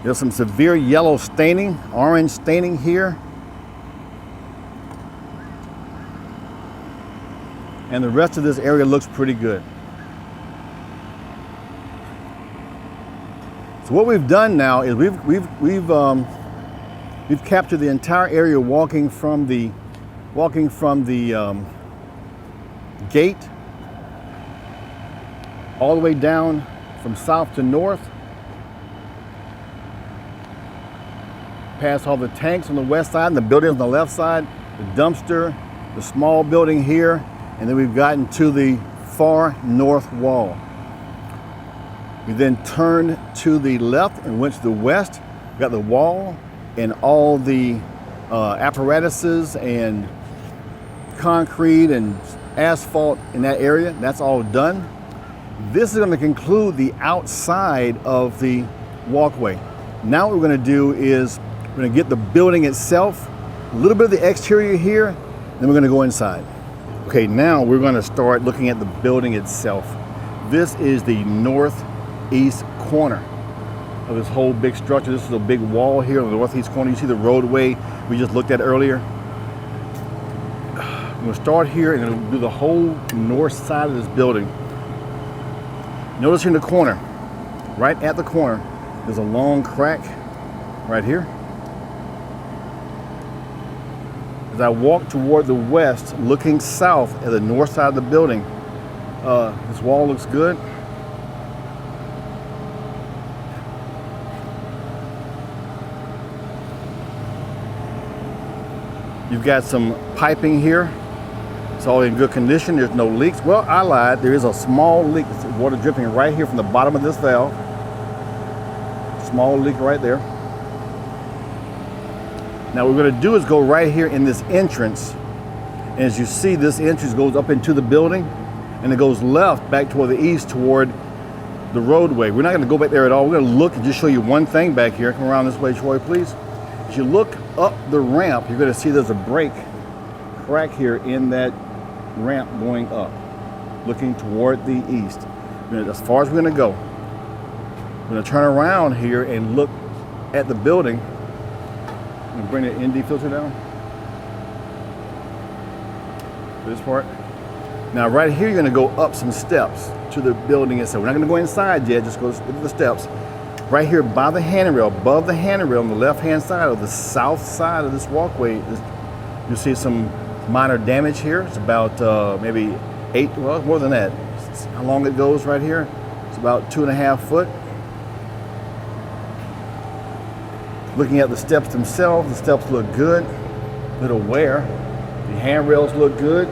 There's some severe yellow staining, orange staining here. And the rest of this area looks pretty good. So what we've done now is we've captured the entire area walking from the gate all the way down from south to north, past all the tanks on the west side and the buildings on the left side, the dumpster, the small building here, and then we've gotten to the far north wall. We then turned to the left and went to the west. We got the wall and all the apparatuses and concrete and asphalt in that area. That's all done. This is going to conclude the outside of the walkway. Now what we're going to do is we're going to get the building itself, a little bit of the exterior here, then we're going to go inside. Okay, now we're going to start looking at the building itself. This is the northeast corner of this whole big structure. This is a big wall here on the northeast corner. You see the roadway we just looked at earlier. I'm going to start here and then do the whole north side of this building. Notice here in the corner, right at the corner, there's a long crack right here. As I walk toward the west, looking south at the north side of the building, this wall looks good. You've got some piping here. It's all in good condition. There's no leaks. Well, I lied. There is a small leak. There's water dripping right here from the bottom of this valve. Small leak right there. Now what we're going to do is go right here in this entrance. And as you see, this entrance goes up into the building and it goes left back toward the east toward the roadway. We're not going to go back there at all. We're going to look and just show you one thing back here. Come around this way, Troy, please. As you look up the ramp, you're going to see there's a break crack here in that ramp going up, looking toward the east. As far as we're going to go, we're going to turn around here and look at the building. I'm going to bring the ND filter down. This part. Now right here, you're going to go up some steps to the building itself. We're not going to go inside yet, just go to the steps. Right here by the handrail, above the handrail on the left-hand side of the south side of this walkway, you'll see some minor damage here. It's about maybe 8, well, more than that. It's how long it goes right here. It's about 2.5 foot. Looking at the steps themselves, the steps look good. Little wear. The handrails look good.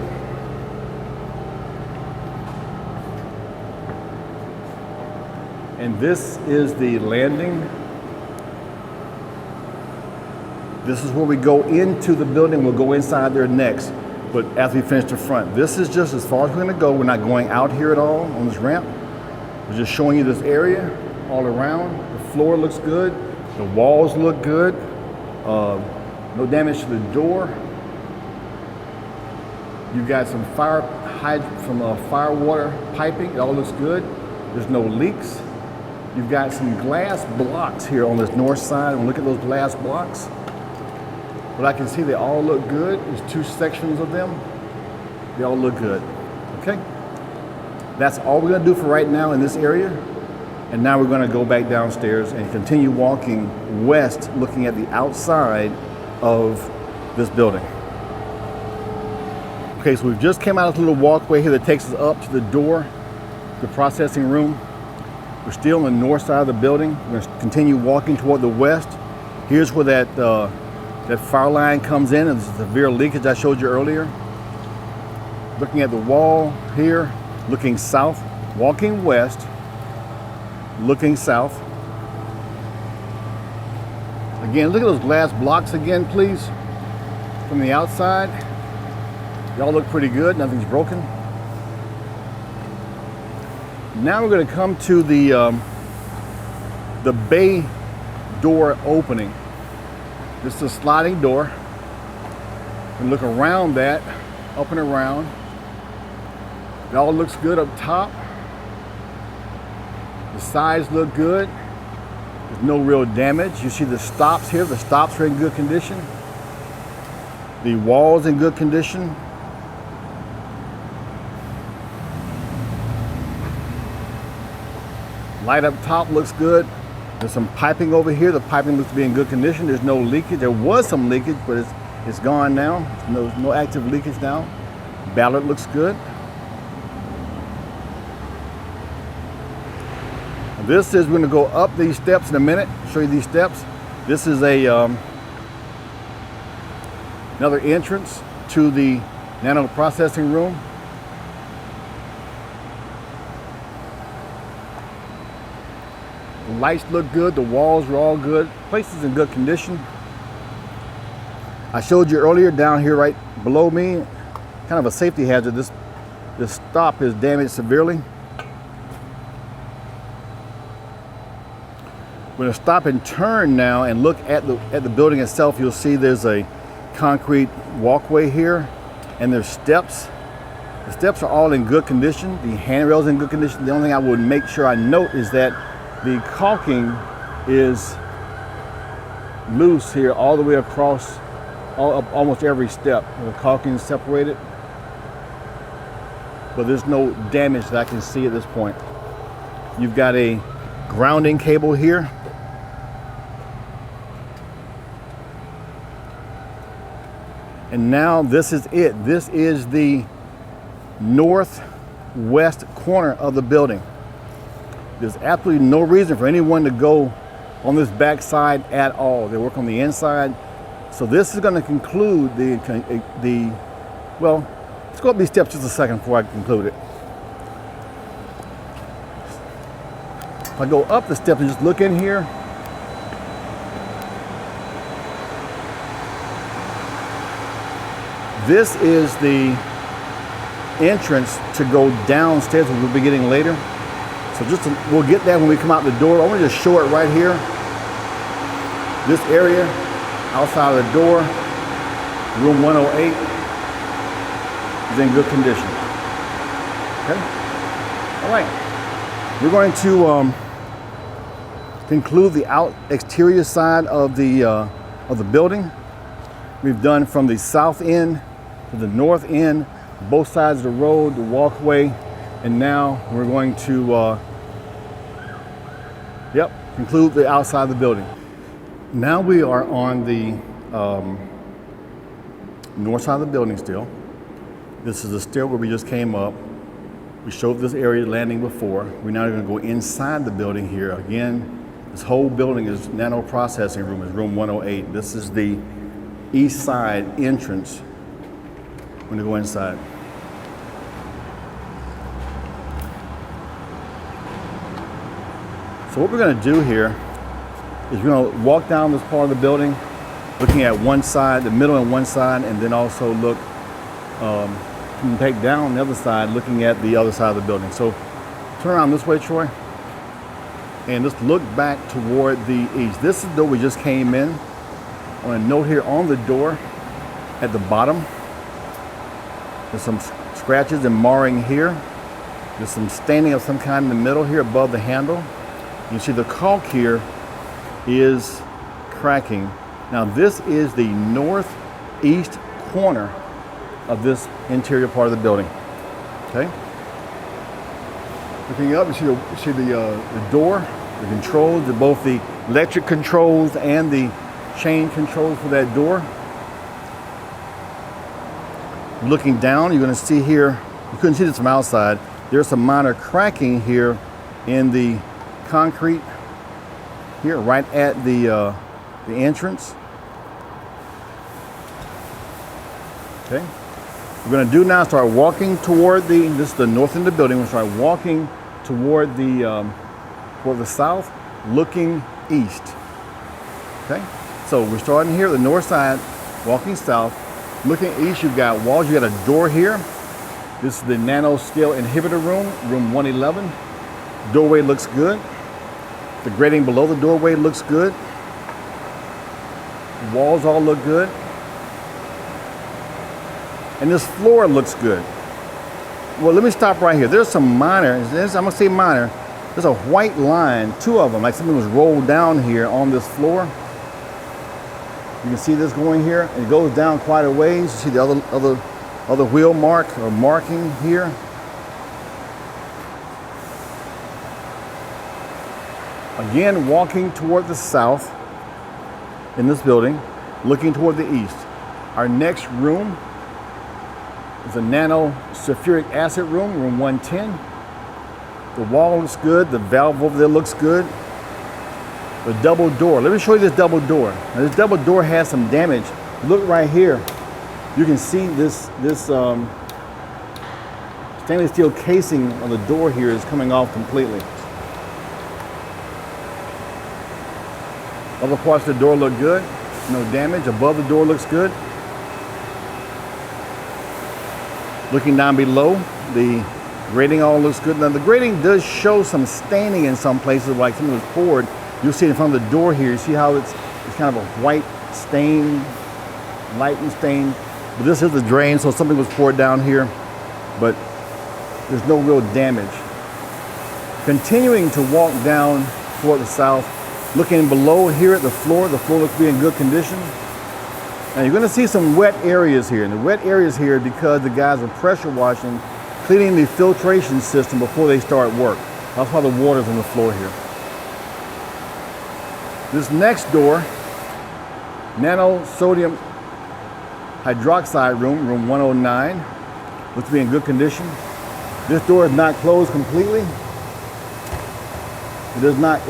And this is the landing. This is where we go into the building. We'll go inside there next, but after we finish the front. This is just as far as we're going to go. We're not going out here at all on this ramp. We're just showing you this area all around. The floor looks good. The walls look good. No damage to the door. You've got some fire water piping. It all looks good. There's no leaks. You've got some glass blocks here on this north side. And look at those glass blocks. But I can see they all look good. There's 2 sections of them. They all look good. Okay? That's all we're going to do for right now in this area. And now we're going to go back downstairs and continue walking west, looking at the outside of this building. Okay, so we've just came out of this little walkway here that takes us up to the door, the processing room. We're still on the north side of the building. We're going to continue walking toward the west. Here's where that fire line comes in and the severe leakage I showed you earlier. Looking at the wall here, looking south, walking west, looking south. Again, look at those glass blocks again, please. From the outside, they all look pretty good, nothing's broken. Now we're going to come to the bay door opening. This is a sliding door. And look around that, up and around. It all looks good up top. The sides look good. There's no real damage. You see the stops here. The stops are in good condition. The wall's in good condition. Light up top looks good. There's some piping over here. The piping looks to be in good condition. There's no leakage. There was some leakage, but it's gone now. No active leakage now. Ballard looks good. This is, we're going to go up these steps in a minute, show you these steps. This is another entrance to the nano processing room. The lights look good, the walls are all good. The place is in good condition. I showed you earlier down here right below me, kind of a safety hazard. This stop is damaged severely. We're going to stop and turn now and look at the building itself. You'll see there's a concrete walkway here and there's steps. The steps are all in good condition. The handrail's in good condition. The only thing I would make sure I note is that the caulking is loose here all the way across almost every step. The caulking is separated, but there's no damage that I can see at this point. You've got a grounding cable here. And now this is it. This is the northwest corner of the building. There's absolutely no reason for anyone to go on this back side at all. They work on the inside. So this is going to conclude well, let's go up these steps just a second before I conclude it. If I go up the steps and just look in here, this is the entrance to go downstairs, which we'll be getting later. So we'll get that when we come out the door. I want to just show it right here. This area outside of the door, room 108, is in good condition. Okay. All right. We're going to conclude the exterior side of the building. We've done from the south end to the north end, both sides of the road, the walkway, and now we're going to conclude the outside of the building. Now we are on the north side of the building still. This is the stair where we just came up. We showed this area landing before. We're now going to go inside the building here. Again, this whole building is nano processing room, is room 108. This is the east side entrance. We're going to go inside. So what we're going to do here is we're going to walk down this part of the building, looking at one side, the middle and one side, and then also look, take down the other side, looking at the other side of the building. So turn around this way, Troy, and just look back toward the east. This is the door we just came in. I want to note here on the door at the bottom, there's some scratches and marring here. There's some staining of some kind in the middle here above the handle. You see the caulk here is cracking. Now this is the northeast corner of this interior part of the building. Okay. Looking up, you see the door, the controls, both the electric controls and the chain controls for that door. Looking down, you're going to see here, you couldn't see this from outside, there's some minor cracking here in the concrete here right at the entrance. Okay. We're going to do now, start walking toward this is the north end of the building. We'll start walking toward the south, looking east. Okay. So we're starting here at the north side, walking south, looking east. You've got walls, you got a door here. This is the nanoscale inhibitor room, room 111. Doorway looks good. The grating below the doorway looks good. The walls all look good. And this floor looks good. Well, let me stop right here. There's some minor, I'm gonna say minor, there's a white line, two of them, like something was rolled down here on this floor. You can see this going here, and it goes down quite a ways. You see the other wheel mark or marking here. Again, walking toward the south in this building, looking toward the east. Our next room is a nano sulfuric acid room, room 110. The wall looks good, the valve over there looks good. The double door, let me show you this double door. Now this double door has some damage. Look right here, you can see this stainless steel casing on the door here is coming off completely. Other parts of the door look good, no damage. Above the door looks good. Looking down below, the grating all looks good. Now the grating does show some staining in some places, like something was poured. You'll see it in front of the door here. You see how it's kind of a white stain, lightened stain. But this is the drain, so something was poured down here, but there's no real damage. Continuing to walk down toward the south, looking below here at the floor looks to be in good condition. Now you're gonna see some wet areas here. And the wet areas here are because the guys are pressure washing, cleaning the filtration system before they start work. That's why the water's on the floor here. This next door, nano sodium hydroxide room, room 109, looks to be in good condition. This door is not closed completely. It does not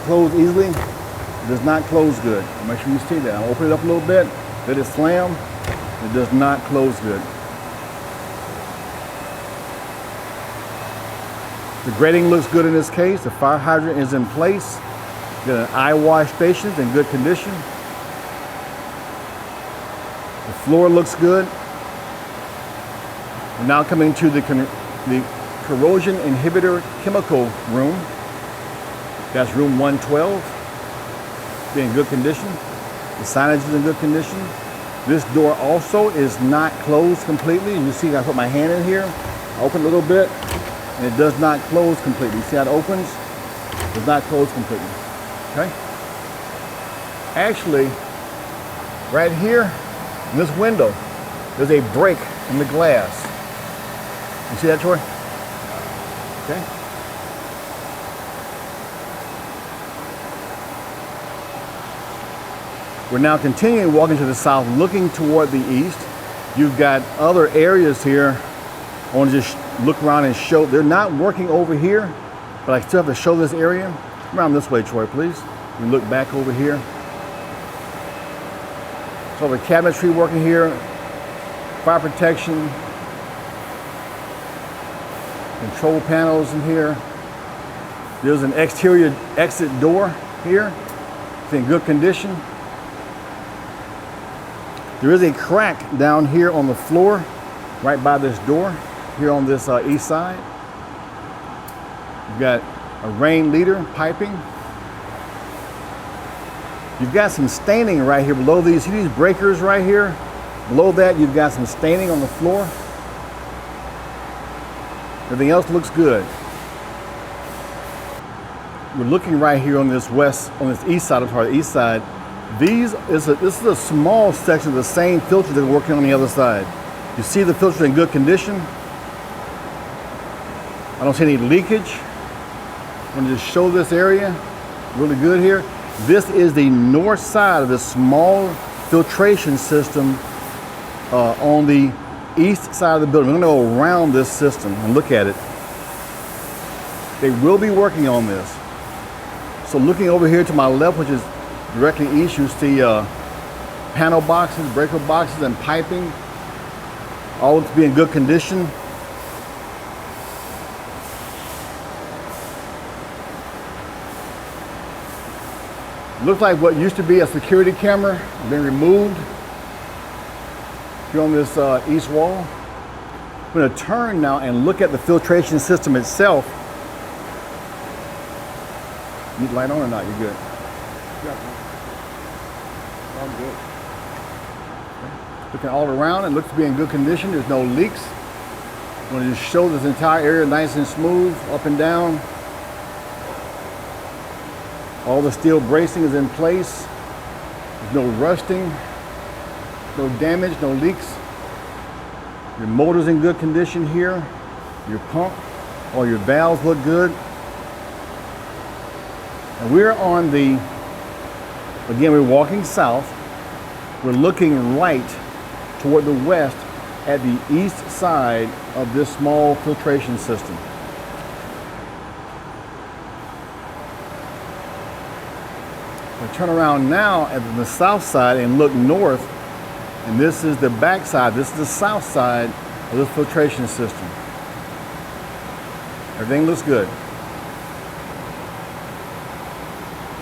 close easily. It does not close good. Make sure you see that. I'll open it up a little bit, let it slam. It does not close good. The grating looks good in this case. The fire hydrant is in place. Got an eye wash station in good condition. The floor looks good. We're now coming to the corrosion inhibitor chemical room. That's room 112. Be in good condition. The signage is in good condition. This door also is not closed completely. You see, I put my hand in here, I open a little bit, and it does not close completely. You see how it opens? It does not close completely. Okay? Actually, right here in this window, there's a break in the glass. You see that, Troy? Okay. We're now continuing walking to the south, looking toward the east. You've got other areas here. I want to just look around and show. They're not working over here, but I still have to show this area. Come around this way, Troy, please. We look back over here. So the cabinetry working here, fire protection, control panels in here. There's an exterior exit door here. It's in good condition. There is a crack down here on the floor, right by this door, here on this east side. You've got a rain leader piping. You've got some staining right here below these. See these breakers right here? Below that, you've got some staining on the floor. Everything else looks good. We're looking right here on this east side, the east side. This is a small section of the same filter that we're working on the other side. You see the filter in good condition. I don't see any leakage. I'm going to just show this area really good here. This is the north side of this small filtration system on the east side of the building. We're going to go around this system and look at it. They will be working on this. So looking over here to my left, which is directly east, you see panel boxes, breaker boxes, and piping, all to be in good condition. Looks like what used to be a security camera has been removed here on this east wall. I'm going to turn now and look at the filtration system itself. Need light on or not? You're good. I'm good. Okay. Looking all around, it looks to be in good condition. There's no leaks. I'm going to just show this entire area nice and smooth, up and down. All the steel bracing is in place. There's no rusting, no damage, no leaks. Your motor's in good condition here. Your pump, all your valves look good. And we're on the, again, we're walking south. We're looking right toward the west at the east side of this small filtration system. We turn around now at the south side and look north, and this is the back side. This is the south side of this filtration system. Everything looks good.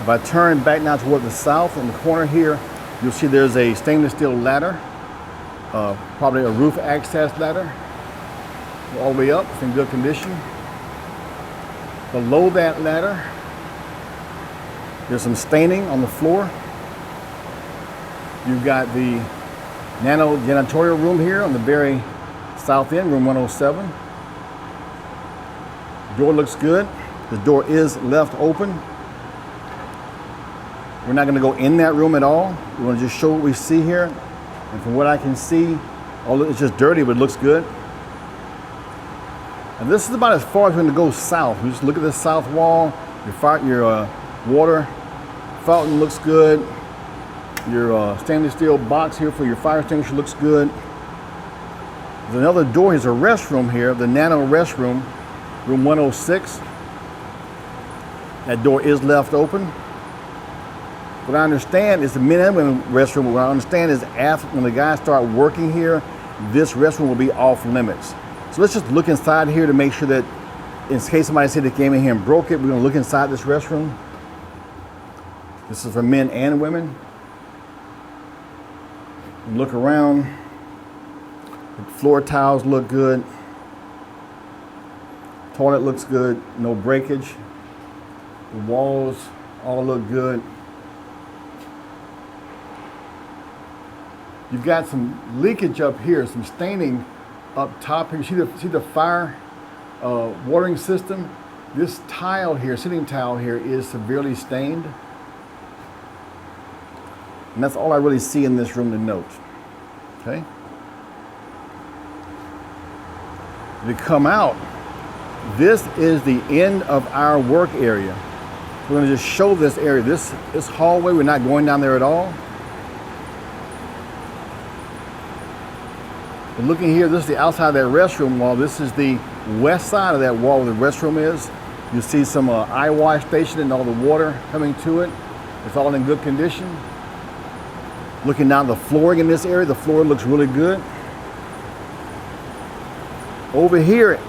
If I turn back now toward the south in the corner here, you'll see there's a stainless steel ladder, probably a roof access ladder, all the way up. It's in good condition. Below that ladder, there's some staining on the floor. You've got the nano janitorial room here on the very south end, room 107. Door looks good. The door is left open. We're not going to go in that room at all. We're going to just show what we see here. And from what I can see, it's just dirty, but it looks good. And this is about as far as we're going to go south. We just look at the south wall. Your water fountain looks good. Your stainless steel box here for your fire extinguisher looks good. There's another door. Here's a restroom here, the nano restroom, room 106. That door is left open. What I understand is the men and women restroom. What I understand is after when the guys start working here, this restroom will be off limits. So let's just look inside here to make sure that in case somebody said they came in here and broke it, we're going to look inside this restroom. This is for men and women. Look around. The floor tiles look good. Toilet looks good. No breakage. The walls all look good. You've got some leakage up here, some staining up top here. See the fire watering system? This tile here, sitting tile here, is severely stained. And that's all I really see in this room to note. Okay? To come out, this is the end of our work area. We're going to just show this area. This hallway, we're not going down there at all. But looking here, this is the outside of that restroom wall. This is the west side of that wall where the restroom is. You see some eye wash station and all the water coming to it. It's all in good condition. Looking down the flooring in this area, the floor looks really good. Over here,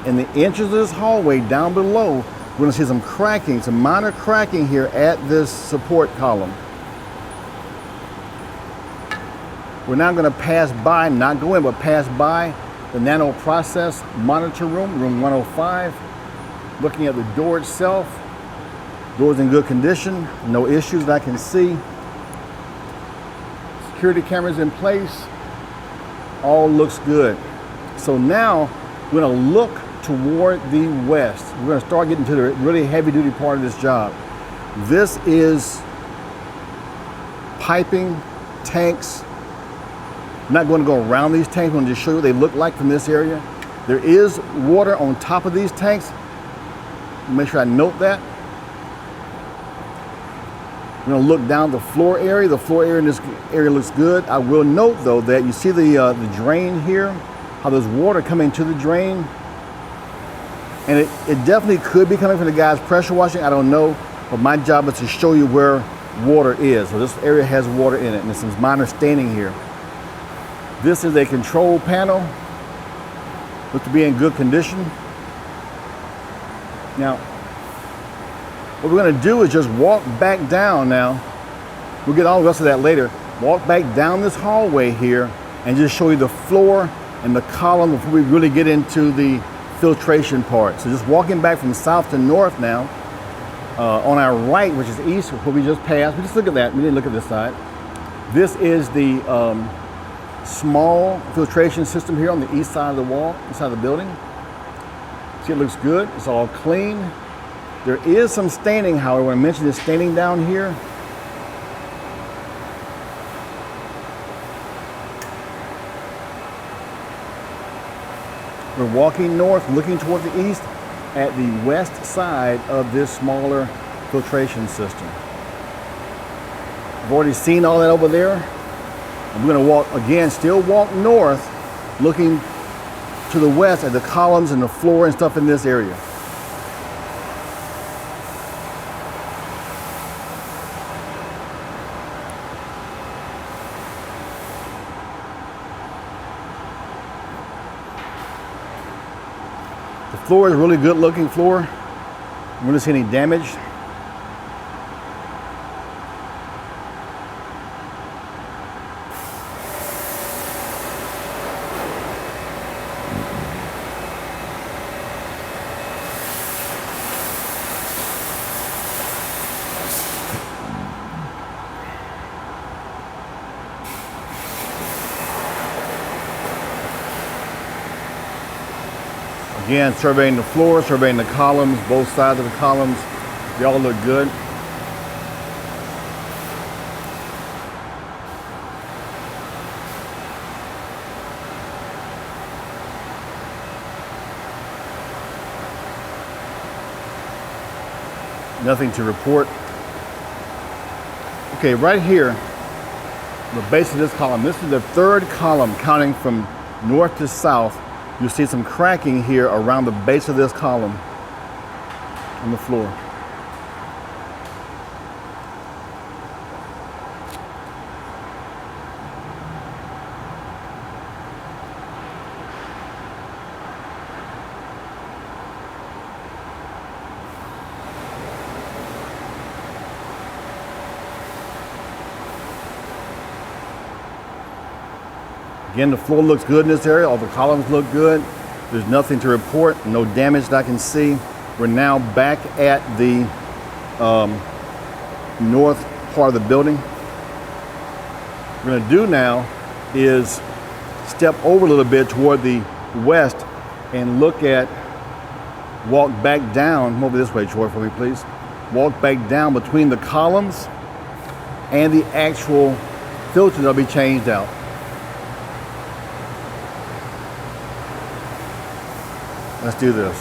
in the entrance of this hallway down below, we're going to see some cracking, some minor cracking here at this support column. We're now going to pass by, not go in, but pass by the nano process monitor room, room 105. Looking at the door itself, door's in good condition, no issues that I can see. Security cameras in place, all looks good. So now we're going to look toward the west. We're going to start getting to the really heavy duty part of this job. This is piping, tanks. I'm not going to go around these tanks. I'm going to just show you what they look like from this area. There is water on top of these tanks. Make sure I note that. We're going to look down the floor area. The floor area in this area looks good. I will note though that you see the drain here, how there's water coming to the drain. And it definitely could be coming from the guys pressure washing. I don't know, but my job is to show you where water is. So this area has water in it, and there's some minor staining here. This is a control panel. Looks to be in good condition. Now, what we're going to do is just walk back down now. We'll get all the rest of that later. Walk back down this hallway here and just show you the floor and the column before we really get into the filtration part. So just walking back from south to north now. On our right, which is east, where we just passed. We just look at that. We didn't look at this side. This is the small filtration system here on the east side of the wall, east side of the building. See, it looks good. It's all clean. There is some staining, however. When I mentioned this staining down here, we're walking north, looking toward the east at the west side of this smaller filtration system. I've already seen all that over there. I'm going to walk again, still walk north, looking to the west at the columns and the floor and stuff in this area. The floor is a really good looking floor. I don't see any damage. Again, surveying the floor, surveying the columns, both sides of the columns. They all look good. Nothing to report. Okay, right here, the base of this column, this is the third column counting from north to south. You see some cracking here around the base of this column on the floor. Again, the floor looks good in this area. All the columns look good. There's nothing to report, no damage that I can see. We're now back at the north part of the building. What we're gonna do now is step over a little bit toward the west and look at, walk back down, come over this way, Troy, for me, please. Walk back down between the columns and the actual filter that'll be changed out. Let's do this.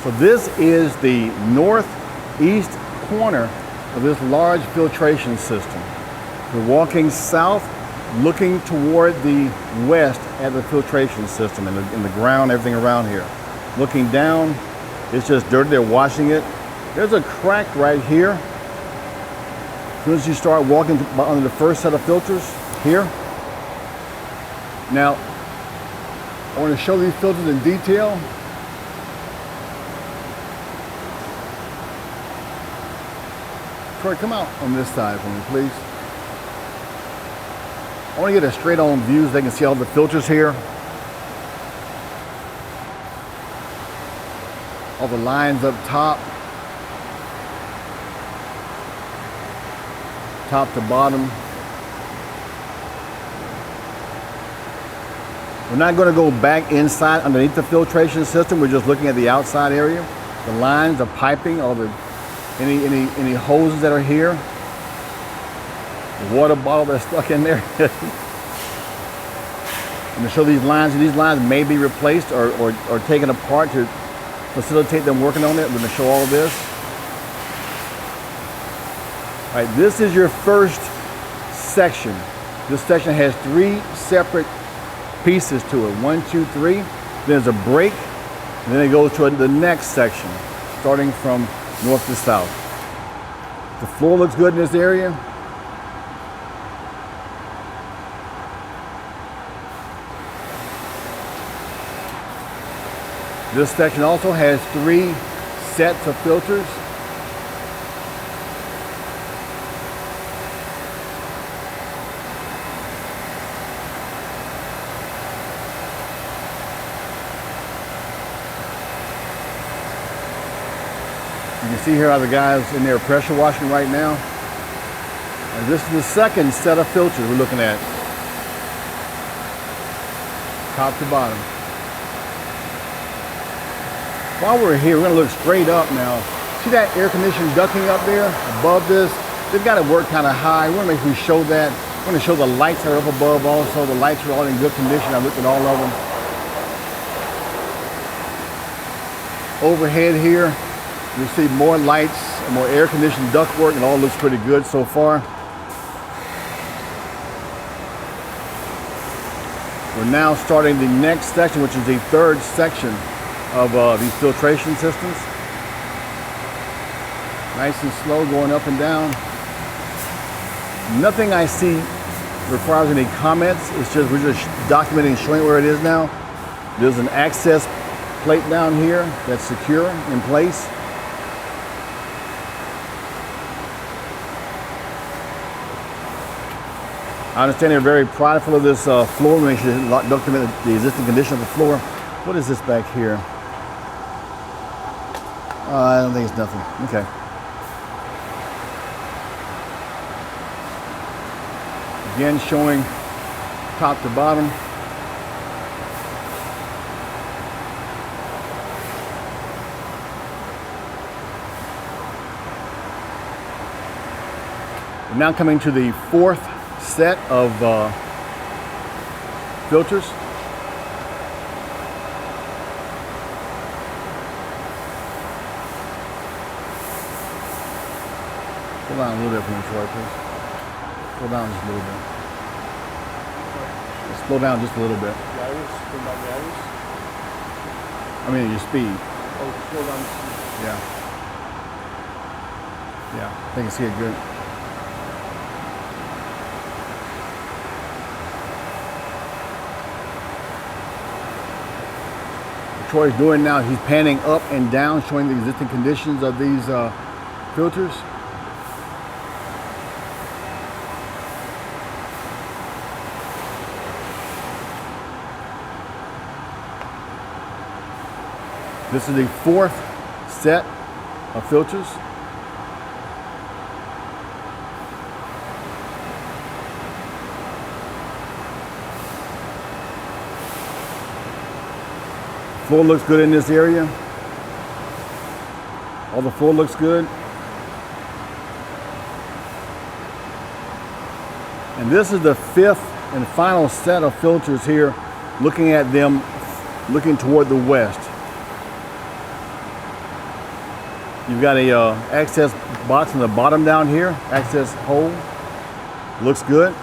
So this is the northeast corner of this large filtration system. We're walking south, looking toward the west at the filtration system and the ground, everything around here. Looking down, it's just dirty, they're washing it. There's a crack right here. As soon as you start walking under the first set of filters, here. Now, I want to show these filters in detail. Troy, come out on this side for me, please. I want to get a straight on view so they can see all the filters here. All the lines up top. Top to bottom. We're not going to go back inside underneath the filtration system. We're just looking at the outside area, the lines, the piping, all the any hoses that are here, the water bottle that's stuck in there. I'm going to show these lines. These lines may be replaced or taken apart to facilitate them working on it. We're going to show all of this. All right, this is your first section. This section has 3 separate pieces to it. 1, 2, 3. There's a break, and then it goes to the next section, starting from north to south. The floor looks good in this area. This section also has 3 sets of filters. You can see here how the guys in there pressure washing right now. And this is the second set of filters we're looking at. Top to bottom. While we're here, we're gonna look straight up now. See that air conditioning ducting up there above this? They've got to work kind of high. We want to make sure we show that. We're going to show the lights that are up above also. The lights are all in good condition. I looked at all of them. Overhead here, you'll see more lights more air-conditioned ductwork. It all looks pretty good so far. We're now starting the next section, which is the third section of these filtration systems. Nice and slow, going up and down. Nothing I see requires any comments. It's just, we're just documenting, showing where it is now. There's an access plate down here that's secure in place. I understand they're very prideful of this floor. Make sure to document the existing condition of the floor. What is this back here? I don't think it's nothing. Okay. Again, showing top to bottom. We're now coming to the fourth set of filters. Slow down a little bit for me, Troy, please. Slow down just a little bit. Slow down just a little bit. I mean your speed. Oh, slow down. Yeah. Yeah, I think I see it good. What Troy's doing now, he's panning up and down, showing the existing conditions of these filters. This is the fourth set of filters. Floor looks good in this area. All the floor looks good. And this is the fifth and final set of filters here, looking at them, looking toward the west. You've got a access box in the bottom down here, access hole. Looks good.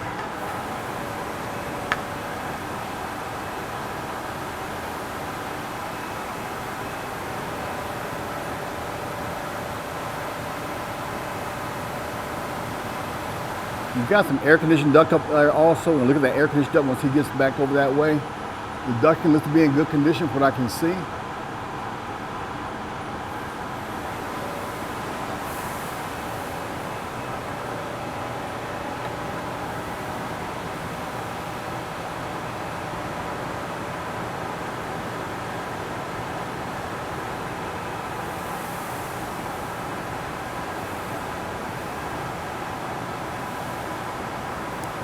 You've got some air conditioned duct up there also, and look at that air conditioned duct once he gets back over that way. The ducting looks to be in good condition from what I can see.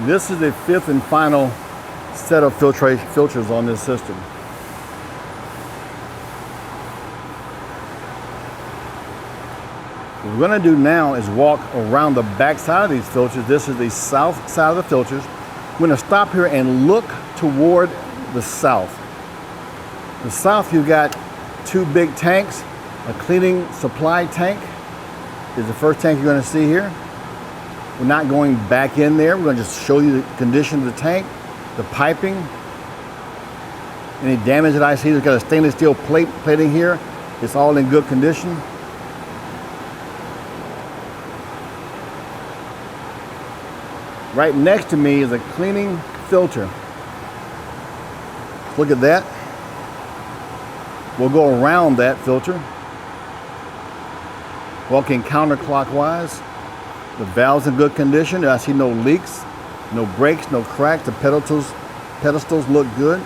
This is the fifth and final set of filters on this system. What we're going to do now is walk around the back side of these filters. This is the south side of the filters. We're going to stop here and look toward the south. The south, you've got two big tanks. A cleaning supply tank is the first tank you're going to see here. We're not going back in there. We're going to just show you the condition of the tank, the piping, any damage that I see. There's got a stainless steel plating here. It's all in good condition. Right next to me is a cleaning filter. Look at that. We'll go around that filter, walking counterclockwise. The valve's in good condition. I see no leaks, no breaks, no cracks. The pedestals look good.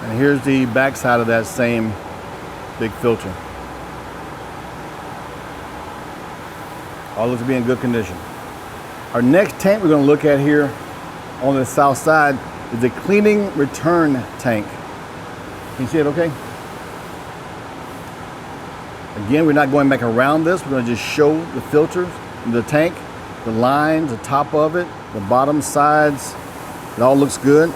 And here's the back side of that same big filter. All looks to be in good condition. Our next tank we're going to look at here on the south side is the cleaning return tank. Can you see it okay? Again, we're not going back around this. We're going to just show the filters, the tank, the lines, the top of it, the bottom sides. It all looks good.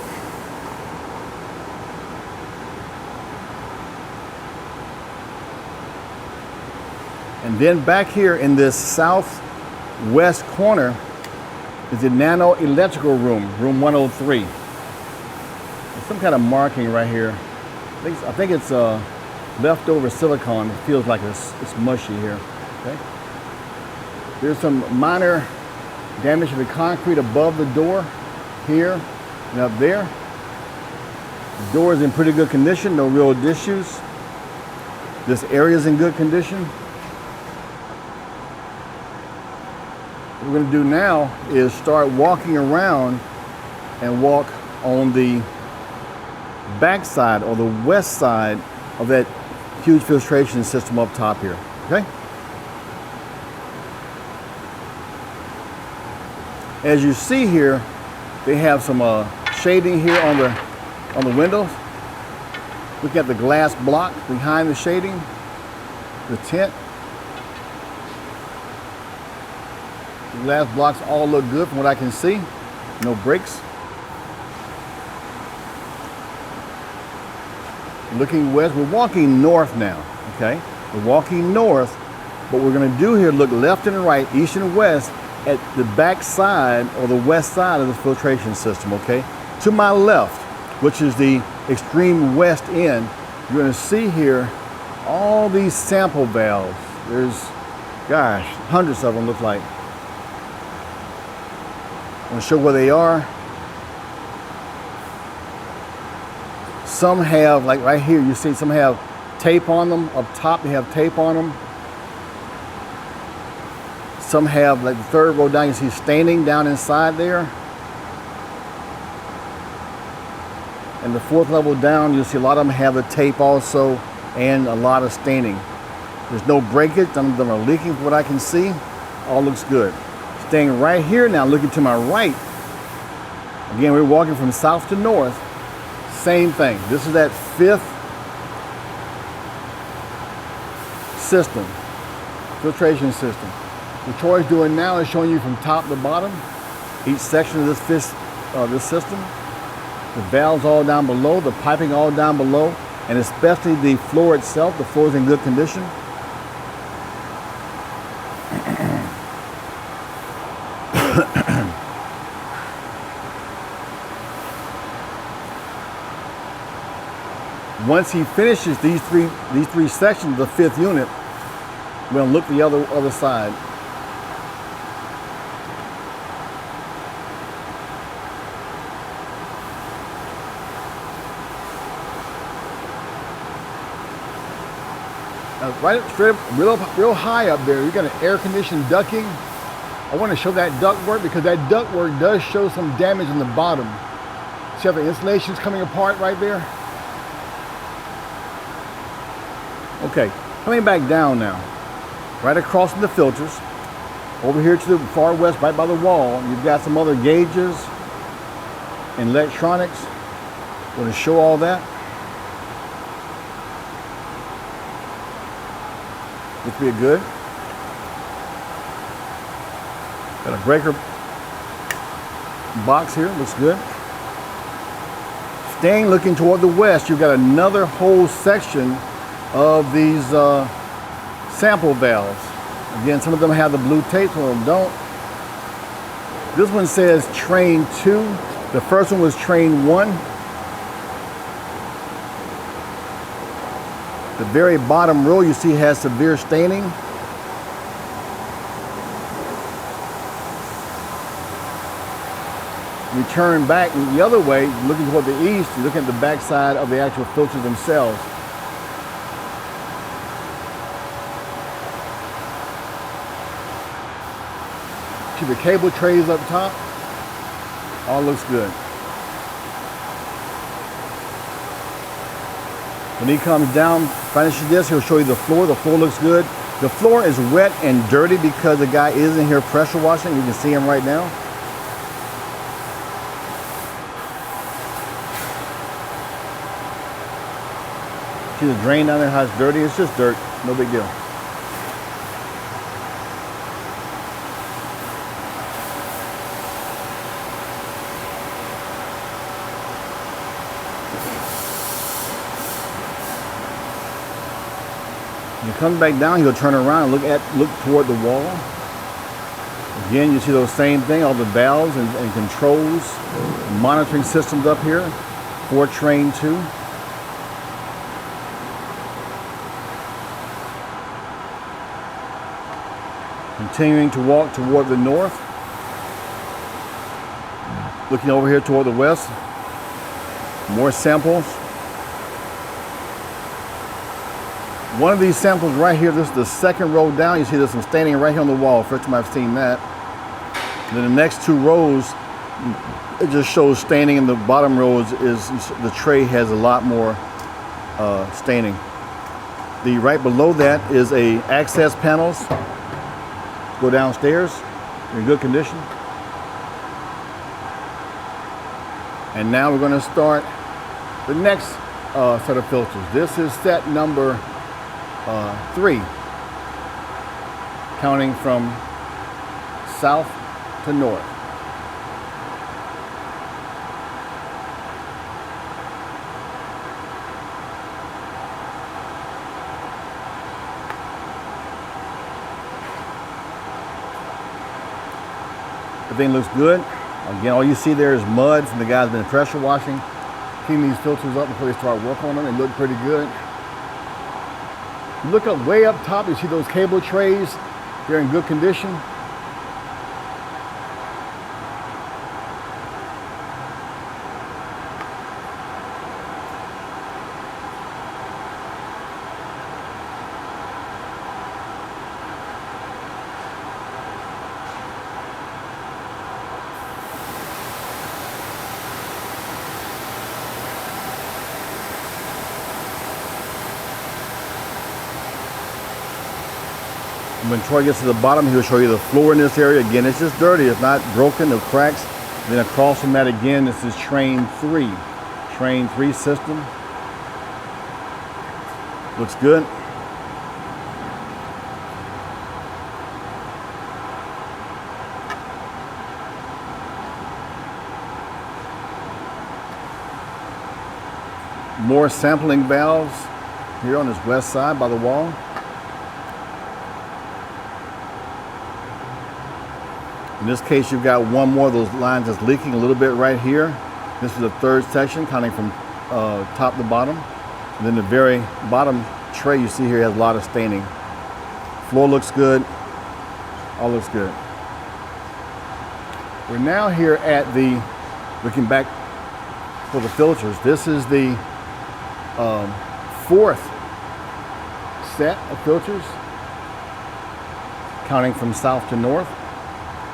And then back here in this southwest corner is the nano electrical room, room 103. There's some kind of marking right here. I think it's leftover silicone. It feels like it's mushy here. Okay. There's some minor damage to the concrete above the door here and up there. The door is in pretty good condition, no real issues. This area is in good condition. What we're going to do now is start walking around and walk on the back side or the west side of that huge filtration system up top here. Okay? As you see here, they have some shading here on the windows. Look at the glass block behind the shading, the tint. The glass blocks all look good from what I can see. No breaks. Looking west, we're walking north now, okay? We're walking north. What we're gonna do here, look left and right, east and west, at the back side or the west side of the filtration system, okay? To my left, which is the extreme west end, you're gonna see here all these sample valves. There's, gosh, hundreds of them look like. I'm gonna show where they are. Some have, like right here, you see some have tape on them. Up top, they have tape on them. Some have, like the third row down, you see staining down inside there. And the fourth level down, you'll see a lot of them have the tape also and a lot of staining. There's no breakage, none of them are leaking from what I can see. All looks good. Staying right here now, looking to my right. Again, we're walking from south to north. Same thing. This is that fifth system, filtration system. What Troy's doing now is showing you from top to bottom, each section of this system. The valves all down below, the piping all down below, and especially the floor itself. The floor is in good condition. Once he finishes these three sections of the fifth unit, we're going to look the other side. Right straight up, real high up there, you got an air-conditioned ducting. I want to show that ductwork because that ductwork does show some damage in the bottom. See how the insulation's coming apart right there? Okay, coming back down now. Right across from the filters, over here to the far west, right by the wall, you've got some other gauges and electronics. Want to show all that? Looks pretty good. Got a breaker box here, looks good. Staying looking toward the west, you've got another whole section of these sample valves. Again, some of them have the blue tape, some of them don't. This one says train 2. The first one was train 1. The very bottom row you see has severe staining. We turn back the other way, looking toward the east, you look at the back side of the actual filters themselves. See the cable trays up top? All looks good. When he comes down, finishes this, he'll show you the floor. The floor looks good. The floor is wet and dirty because the guy is in here pressure washing. You can see him right now. See the drain down there, how it's dirty? It's just dirt, no big deal. When he comes back down, he'll turn around and look toward the wall. Again, you see those same thing, all the valves and controls, monitoring systems up here for train 2. Continuing to walk toward the north. Looking over here toward the west. More samples. One of these samples right here, this is the second row down. You see there's some staining right here on the wall. First time I've seen that. And then the next 2 rows, it just shows staining. In the bottom rows is the tray has a lot more staining. The right below that is a access panels. Go downstairs, in good condition. And now we're going to start the next set of filters. This is set number 3, counting from south to north. Everything looks good. Again, all you see there is mud from the guys been pressure washing, cleaning these filters up before they start work on them. They look pretty good. You look up way up top, you see those cable trays. They're in good condition. When Troy gets to the bottom, he'll show you the floor in this area. Again, it's just dirty. It's not broken, no cracks. Then across from that again, this is train 3. Train 3 system. Looks good. More sampling valves here on this west side by the wall. In this case, you've got one more of those lines that's leaking a little bit right here. This is the 3rd section, counting from top to bottom. And then the very bottom tray you see here has a lot of staining. Floor looks good. All looks good. We're now here at the, looking back for the filters. This is the 4th set of filters, counting from south to north.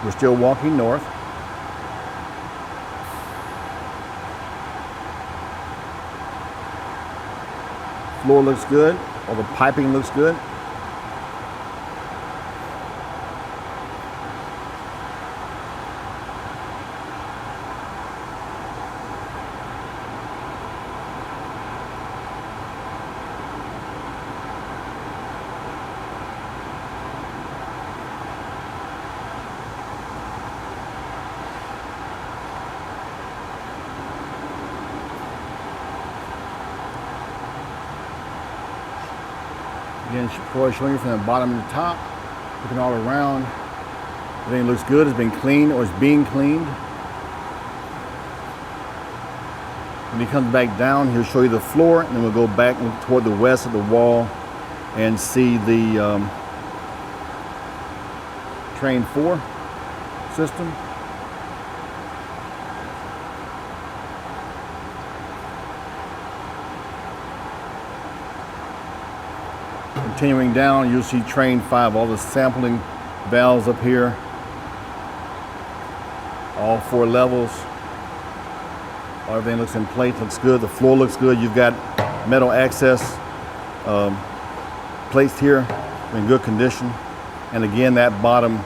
We're still walking north. Floor looks good. All the piping looks good. Again, Troy showing you from the bottom to the top, looking all around. Everything looks good. It's been cleaned or it's being cleaned. When he comes back down, he'll show you the floor, and then we'll go back toward the west of the wall and see the train 4 system. Continuing down, you'll see train 5, all the sampling valves up here. All 4 levels. Everything looks in place, looks good. The floor looks good. You've got metal access placed here in good condition. And again, that bottom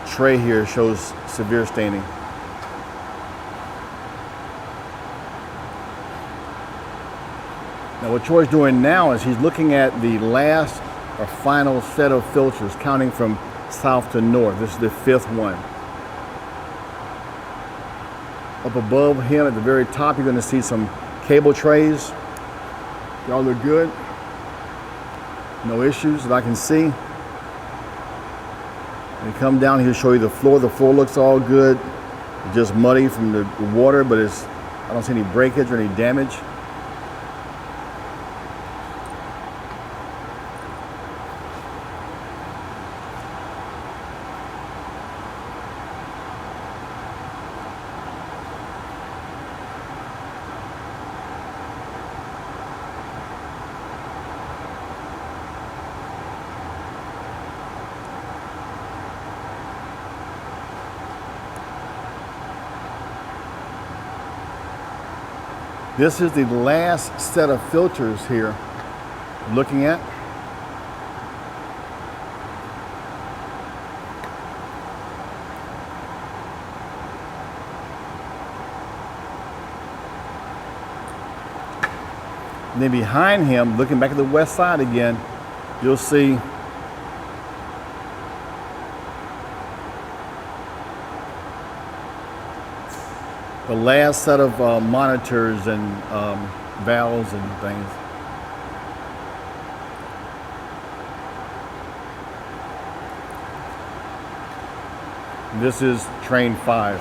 tray here shows severe staining. Now what Troy's doing now is he's looking at the last or final set of filters, counting from south to north. This is the 5th one. Up above him at the very top, you're going to see some cable trays. They all look good. No issues that I can see. When you come down here, show you the floor. The floor looks all good. It's just muddy from the water, but I don't see any breakage or any damage. This is the last set of filters here looking at. And then behind him, looking back at the west side again, you'll see the last set of monitors and valves and things. This is train 5.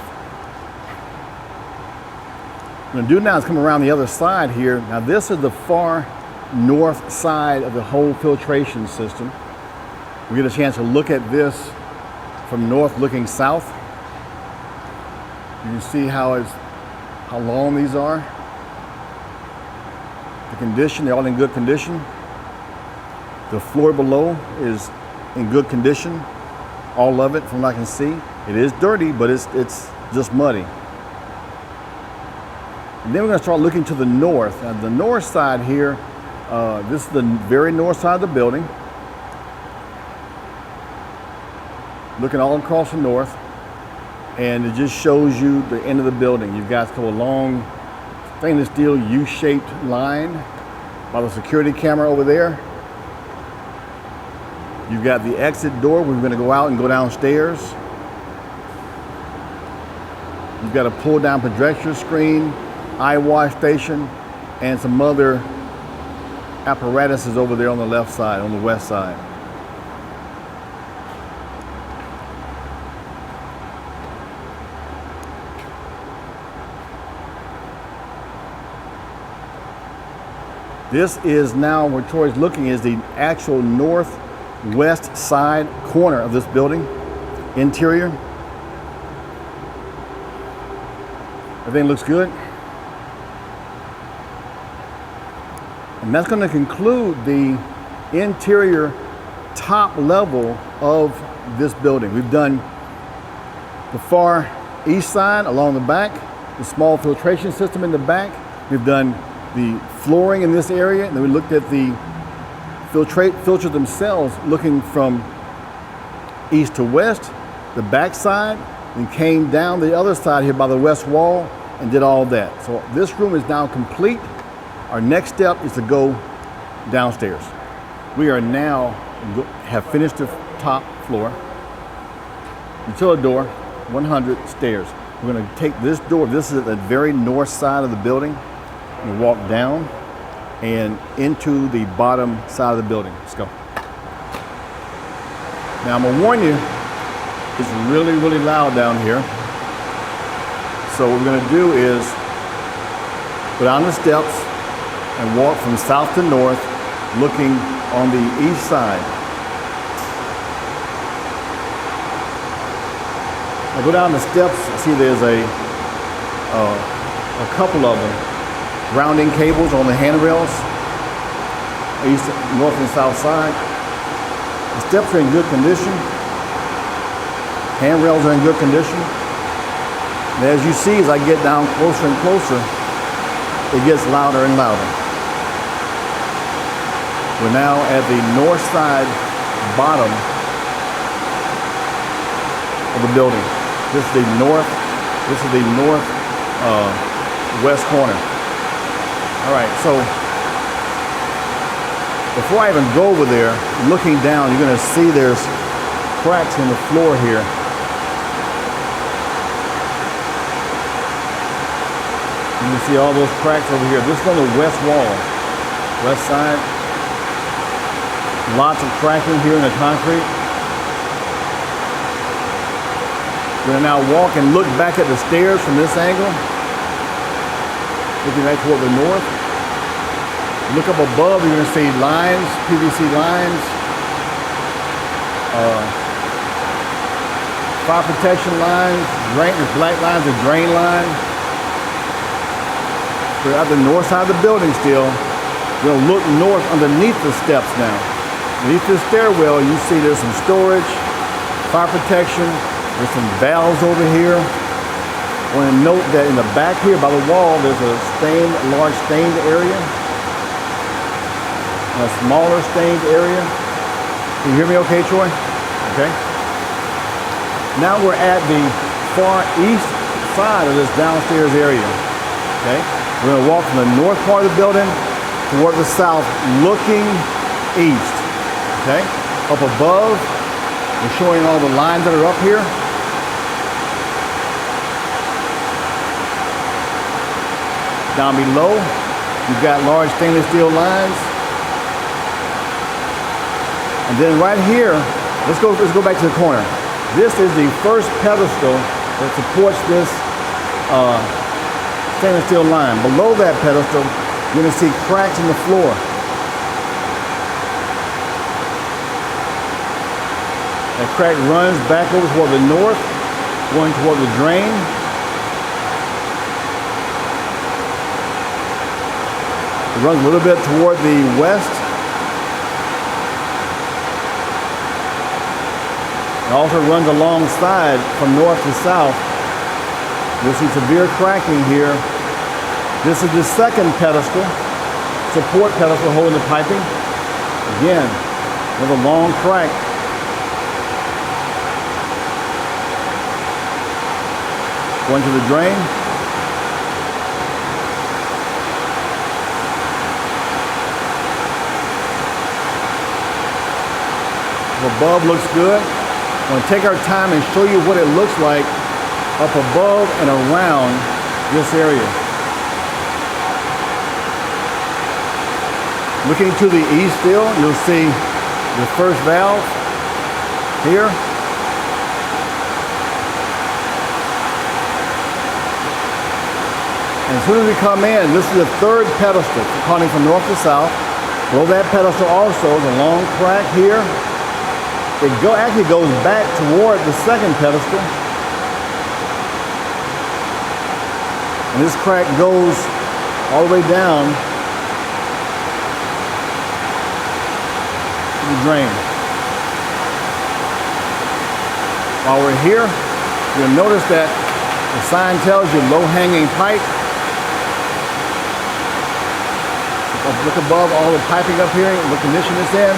What I'm going to do now is come around the other side here. Now this is the far north side of the whole filtration system. We get a chance to look at this from north looking south. You can see how long these are. The condition, they're all in good condition. The floor below is in good condition. All of it from what I can see. It is dirty, but it's just muddy. And then we're going to start looking to the north. Now the north side here, this is the very north side of the building. Looking all across the north. And it just shows you the end of the building. You've got a long stainless steel U-shaped line by the security camera over there. You've got the exit door. We're going to go out and go downstairs. You've got a pull down projector screen, eye wash station, and some other apparatuses over there on the left side, on the west side. This is now where Troy's looking is the actual northwest side corner of this building, interior. Everything looks good. And that's going to conclude the interior top level of this building. We've done the far east side along the back, the small filtration system in the back. We've done the flooring in this area, and then we looked at the filters themselves looking from east to west, the back side, and came down the other side here by the west wall and did all that. So this room is now complete. Our next step is to go downstairs. We are now have finished the top floor, utility door, 100 stairs. We're going to take this door. This is at the very north side of the building. And walk down and into the bottom side of the building. Let's go. Now I'm gonna warn you, it's really, really loud down here. So what we're gonna do is go down the steps and walk from south to north, looking on the east side. I go down the steps, I see there's a couple of them. Grounding cables on the handrails, east, north and south side. The steps are in good condition. Handrails are in good condition. And as you see, as I get down closer and closer, it gets louder and louder. We're now at the north side bottom of the building. This is the north west corner. All right, so before I even go over there, looking down, you're gonna see there's cracks in the floor here. You can see all those cracks over here. This is on the west wall, west side. Lots of cracking here in the concrete. We're gonna now walk and look back at the stairs from this angle. Looking back toward the north. Look up above, you're gonna see lines, PVC lines, fire protection lines, there's black lines, a drain line. We're at the north side of the building still. We're gonna look north underneath the steps now. Underneath this stairwell, you see there's some storage, fire protection, there's some valves over here. I want to note that in the back here by the wall, there's a large stained area, and a smaller stained area. Can you hear me okay, Troy? Okay. Now we're at the far east side of this downstairs area. Okay. We're gonna walk from the north part of the building toward the south, looking east. Okay. Up above, we're showing all the lines that are up here. Down below, you've got large stainless steel lines. And then right here, let's go back to the corner. This is the first pedestal that supports this stainless steel line. Below that pedestal, you're gonna see cracks in the floor. That crack runs back over toward the north, going toward the drain. It runs a little bit toward the west. It also runs alongside from north to south. You'll see severe cracking here. This is the second pedestal, support pedestal holding the piping. Again, another long crack. Going to the drain. Above looks good. I'm going to take our time and show you what it looks like up above and around this area. Looking to the east still, you'll see the first valve here. And as soon as we come in, this is the third pedestal, coming from north to south. Below that pedestal also is a long crack here. It actually goes back toward the second pedestal. And this crack goes all the way down to the drain. While we're here, you'll notice that the sign tells you low-hanging pipe. Look above all the piping up here, what condition it's in.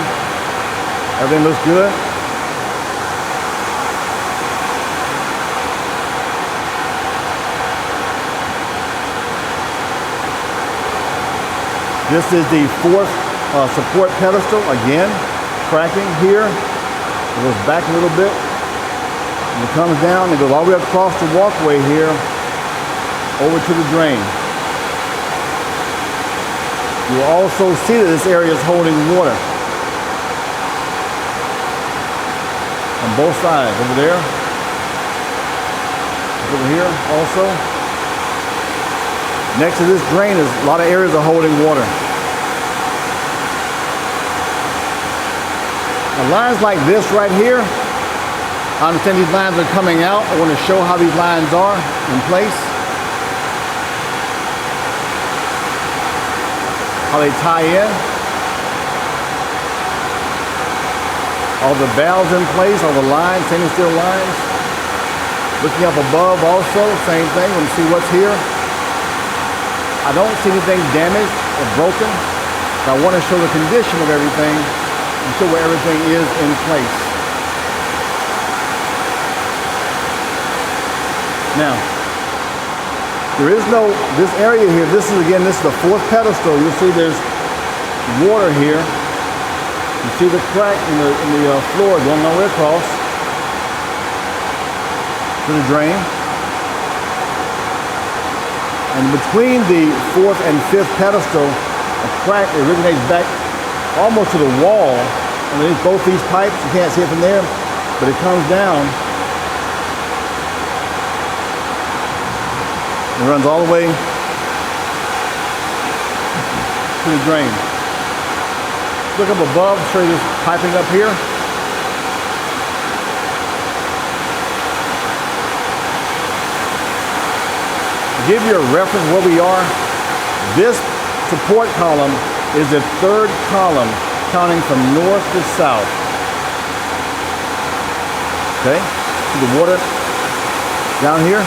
Everything looks good. This is the fourth support pedestal. Again, cracking here. It goes back a little bit. And it comes down and goes all the way across the walkway here over to the drain. You will also see that this area is holding water on both sides. Over there, over here also. Next to this drain is a lot of areas are holding water. Now lines like this right here, I understand these lines are coming out. I want to show how these lines are in place. How they tie in. All the valves in place, all the lines, stainless steel lines. Looking up above also, same thing, want to see what's here. I don't see anything damaged or broken, but I want to show the condition of everything and show where everything is in place. Now, there is this area here, this is the fourth pedestal. You'll see there's water here. You see the crack in the floor going all the way across to the drain. And between the fourth and fifth pedestal, a crack originates back almost to the wall underneath both these pipes. You can't see it from there, but it comes down and runs all the way to the drain. Look up above, show you this piping up here. To give you a reference where we are, this support column is the third column counting from north to south. Okay, see the water down here?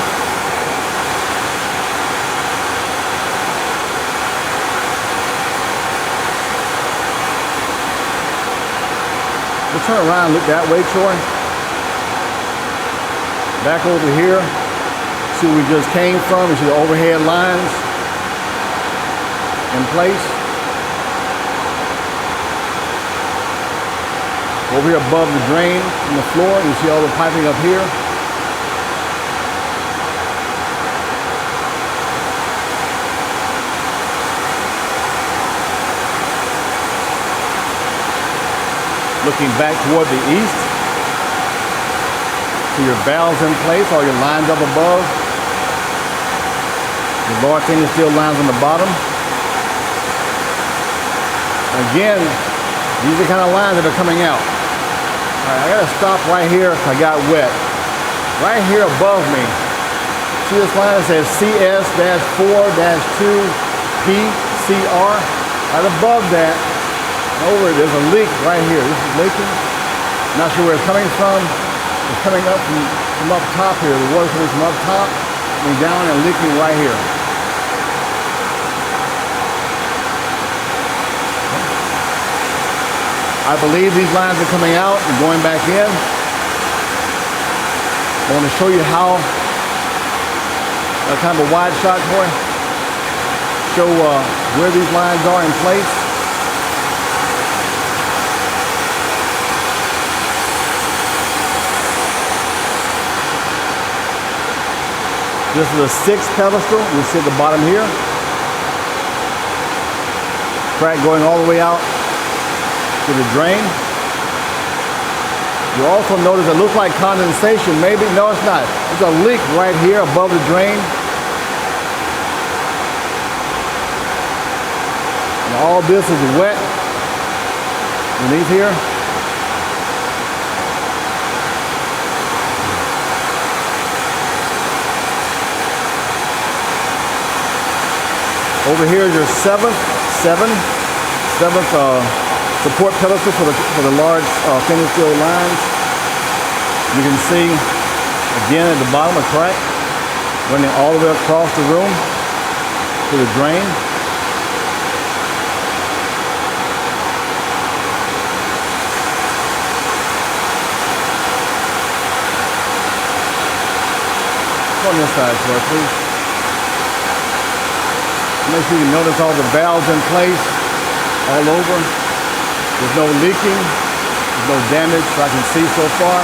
We'll turn around and look that way, Troy. Back over here, see where we just came from. You see the overhead lines in place. Over here above the drain on the floor, you see all the piping up here. Looking back toward the east, see your valves in place, all your lines up above. The lower thing is still lines on the bottom. Again, these are the kind of lines that are coming out. All right, I gotta stop right here because I got wet. Right here above me, see this line that says CS-4-2PCR? Right above that, over, there's a leak right here. This is leaking. Not sure where it's coming from. It's coming up from up top here. The water's coming from up top, and down and leaking right here. I believe these lines are coming out and going back in. I want to show you how, kind of a wide shot, boy. Show where these lines are in place. This is a 6 pedestal. You see at the bottom here. Crack going all the way out to the drain. You also notice it looks like condensation. Maybe, no, it's not. There's a leak right here above the drain. And all this is wet underneath here. Over here is your seventh support pedestal for the large stainless steel lines. You can see again at the bottom a crack running all the way across the room to the drain. On this side, sir, please. Make sure you notice all the valves in place all over. There's no leaking, there's no damage I can see so far.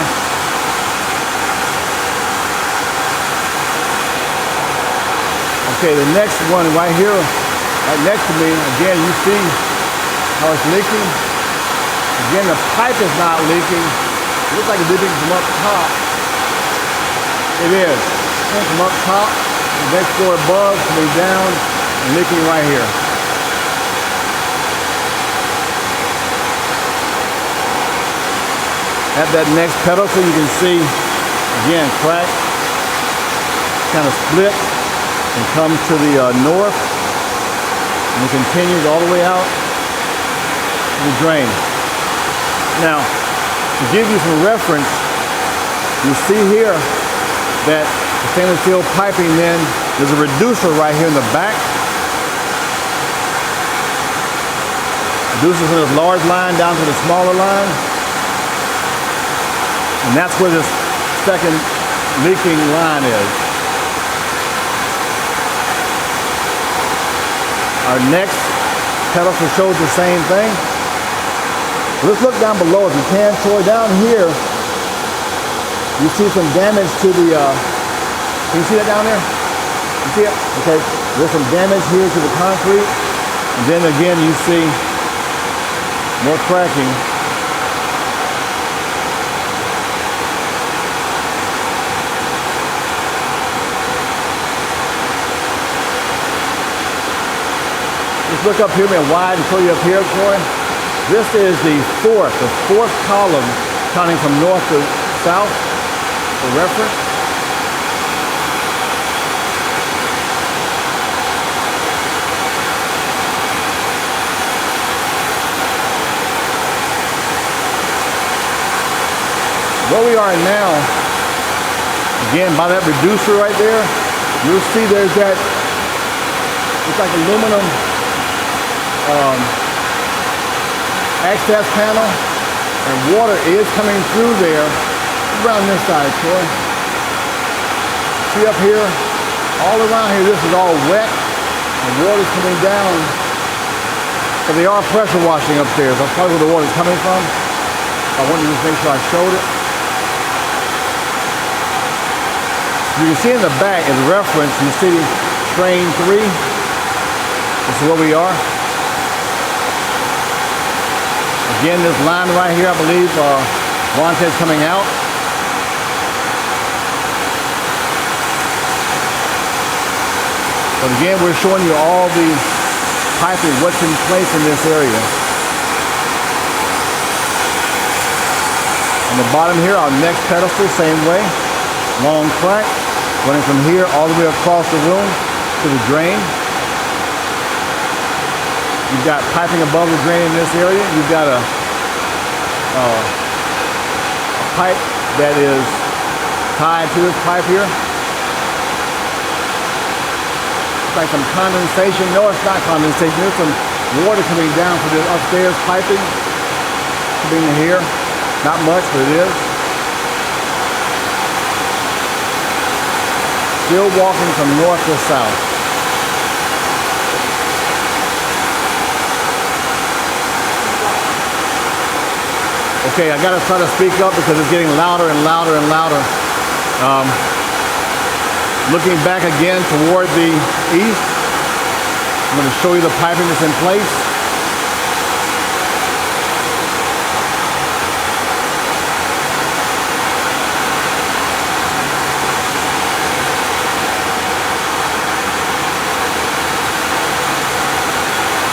Okay, the next one right here, right next to me, again, you see how it's leaking. Again, the pipe is not leaking. It looks like it's leaking from up top. It is. From up top, the next floor above, coming down, and leaking right here. At that next pedestal, you can see, again, crack, kind of split, and comes to the north, and it continues all the way out to the drain. Now, to give you some reference, you see here that the stainless steel piping then, there's a reducer right here in the back. Reduces from this large line down to the smaller line. And that's where this second leaking line is. Our next pedestal shows the same thing. Let's look down below if you can, Troy. Down here, you see some damage to the, can you see that down there? You see it? Okay, there's some damage here to the concrete. And then again, you see more cracking look up here, man, wide and show you up here, Troy. This is the fourth column, counting from north to south, for reference. Where we are now, again, by that reducer right there, you'll see there's that, it's like aluminum access panel, and water is coming through there. Around this side, Troy. See up here, all around here, this is all wet, and water's coming down. But they are pressure washing upstairs. That's probably where the water's coming from. I wanted to just make sure I showed it. You can see in the back, as a reference, you see train 3. This is where we are. Again, this line right here, I believe, Vontae's coming out. But again, we're showing you all the piping, what's in place in this area. On the bottom here, our next pedestal, same way. Long crack, running from here all the way across the room to the drain. You've got piping above the drain in this area. You've got a pipe that is tied to this pipe here. It's like some condensation. No, it's not condensation. There's some water coming down from the upstairs piping coming in here. Not much, but it is. Still walking from north to south. Okay, I gotta try to speak up because it's getting louder and louder and louder. Looking back again toward the east, I'm gonna show you the piping that's in place.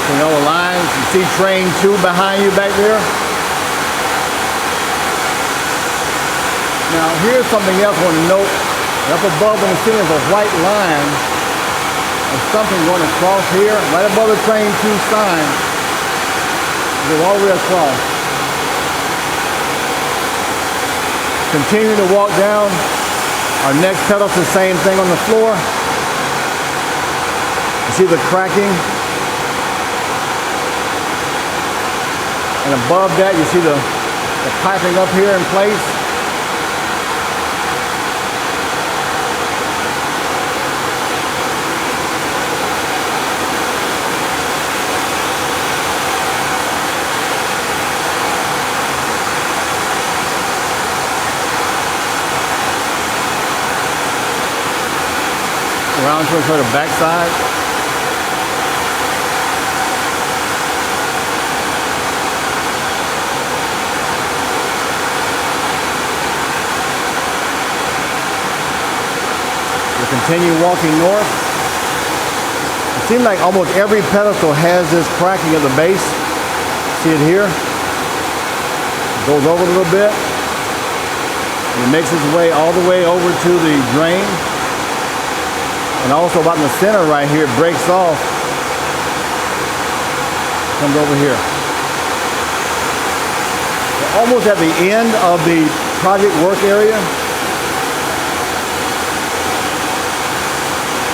You know the lines, you see train 2 behind you back there. Now here's something else I want to note. Up above on the ceiling is a white line of something going across here, right above the train 2 sign. It goes all the way across. Continue to walk down. Our next pedal is the same thing on the floor. You see the cracking. And above that, you see the piping up here in place. Around to the backside. Continue walking north. It seems like almost every pedestal has this cracking at the base. See it here? It goes over a little bit. And it makes its way all the way over to the drain. And also about in the center right here, it breaks off. Comes over here. We're almost at the end of the project work area.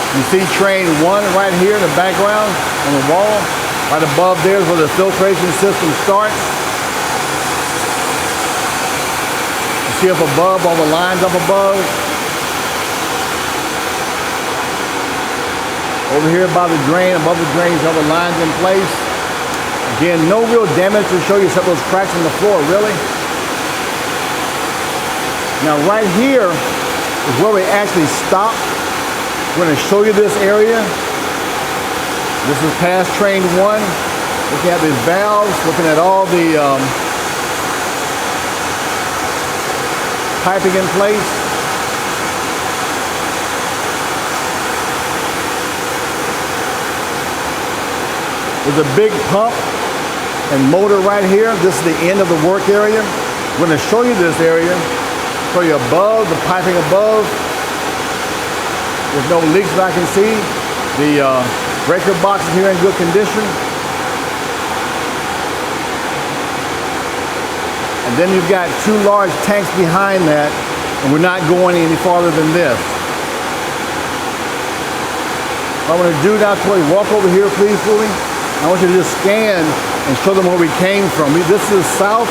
You see train 1 right here in the background on the wall. Right above there is where the filtration system starts. You see up above, all the lines up above. Over here by the drain, above the drain, all the lines in place. Again, no real damage to show you except those cracks in the floor, really. Now right here is where we actually stop. We're going to show you this area. This is past train 1. Looking at these valves, looking at all the piping in place. There's a big pump and motor right here. This is the end of the work area. We're going to show you this area, show you above, the piping above. There's no leaks that I can see. The breaker box is here in good condition. And then you've got two large tanks behind that, and we're not going any farther than this. What I'm going to do now, Tori, walk over here, please, for me. I want you to just scan and show them where we came from. This is south.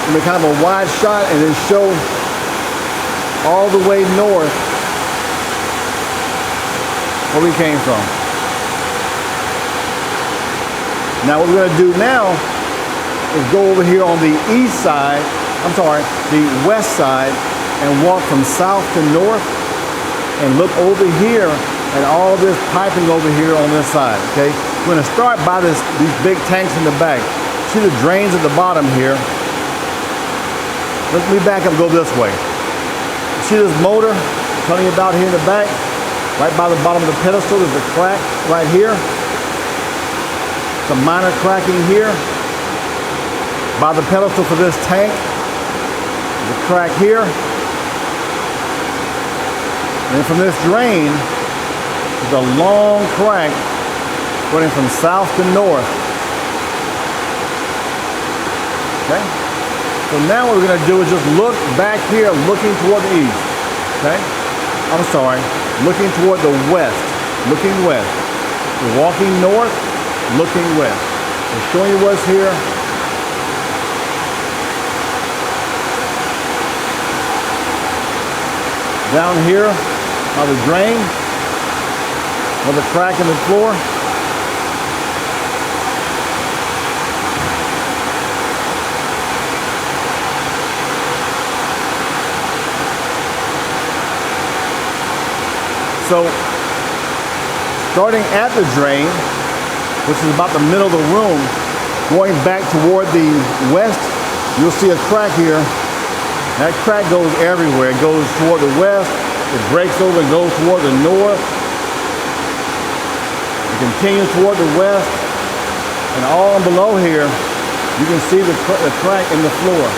It'll be kind of a wide shot, and then show all the way north where we came from. Now what we're going to do now is go over here on the east side, the west side, and walk from south to north and look over here at all this piping over here on this side, okay? We're gonna start by these big tanks in the back. See the drains at the bottom here. Let me back up and go this way. See this motor I'm telling you about here in the back? Right by the bottom of the pedestal, there's a crack right here. Some minor cracking here. By the pedestal for this tank, there's a crack here. And then from this drain, there's a long crack running from south to north. Okay? So now what we're going to do is just look back here, looking toward the east. Okay? I'm sorry, looking toward the west. Looking west. We're walking north, looking west. We're showing you what's here. Down here by the drain, with a crack in the floor. So, starting at the drain, which is about the middle of the room, going back toward the west, you'll see a crack here. That crack goes everywhere. It goes toward the west, it breaks over and goes toward the north. It continues toward the west, and all below here, you can see the crack in the floor.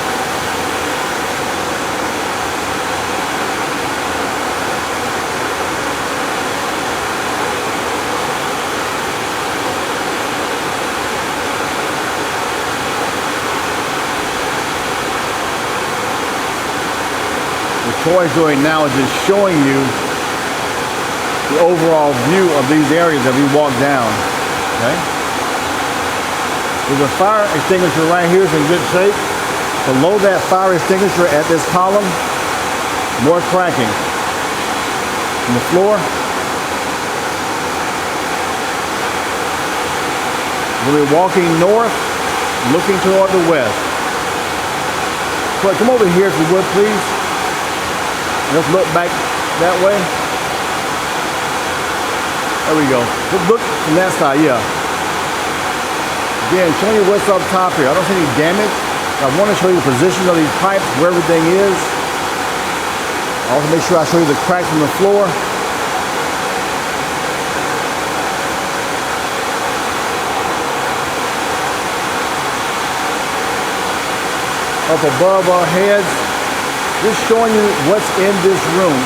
What Troy's doing now is just showing you the overall view of these areas that we walk down. Okay? There's a fire extinguisher right here, it's in good shape. Below that fire extinguisher at this column, more cracking in the floor. We'll be walking north, looking toward the west. So come over here if you would, please. Let's look back that way. There we go. Look from that side, yeah. Again, showing you what's up top here. I don't see any damage. I want to show you the position of these pipes, where everything is. Also make sure I show you the cracks in the floor. Up above our heads, just showing you what's in this room,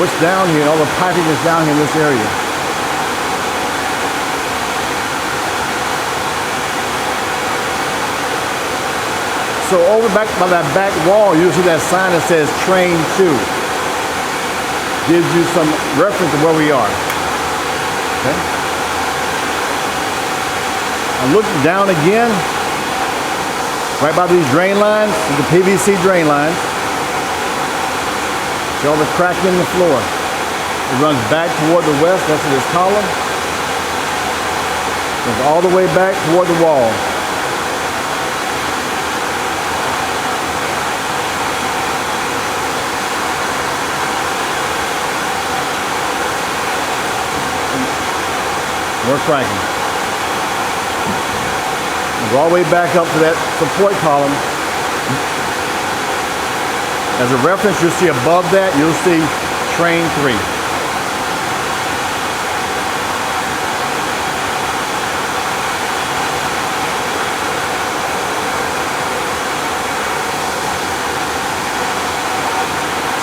what's down here, all the piping is down here in this area. So over back by that back wall, you'll see that sign that says Train 2. Gives you some reference to where we are. Okay? I look down again. Right by these drain lines, the PVC drain lines. See all the crack in the floor. It runs back toward the west, that's this column. Goes all the way back toward the wall. More cracking. Go all the way back up to that support column. As a reference, you'll see above that, you'll see Train 3.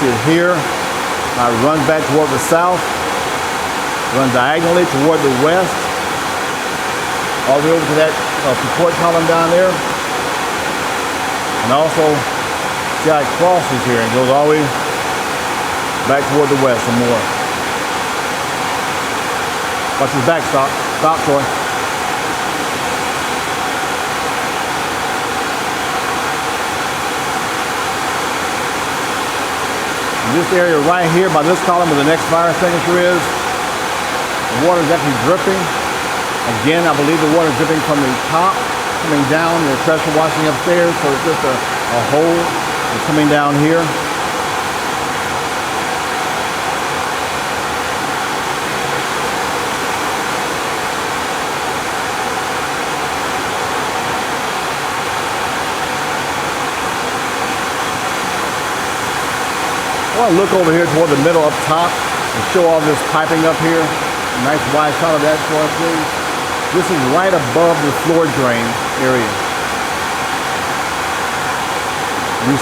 is here. It runs back toward the south, runs diagonally toward the west, all the way over to that support column down there. And also, see how it crosses here and goes all the way back toward the west some more. Watch his back, stop. Stop, Troy. This area right here by this column where the next fire extinguisher is, the water is actually dripping. Again, I believe the water is dripping from the top, coming down, the pressure washing upstairs, so it's just a hole that's coming down here. I want to look over here toward the middle up top and show all this piping up here. A nice wide shot of that for us, please. This is right above the floor drain area. We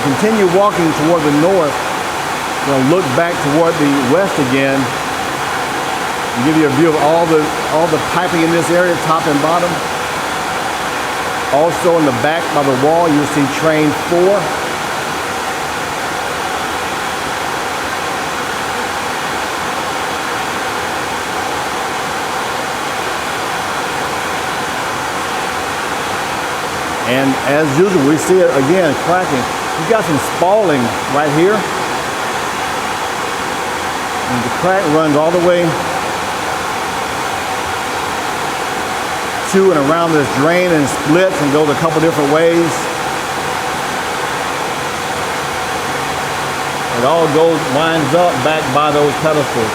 continue walking toward the north. We're going to look back toward the west again and give you a view of all the piping in this area, top and bottom. Also in the back by the wall, you'll see train 4. And as usual, we see it again cracking. You've got some spalling right here. And the crack runs all the way to and around this drain and splits and goes a couple different ways. It all winds up back by those pedestals,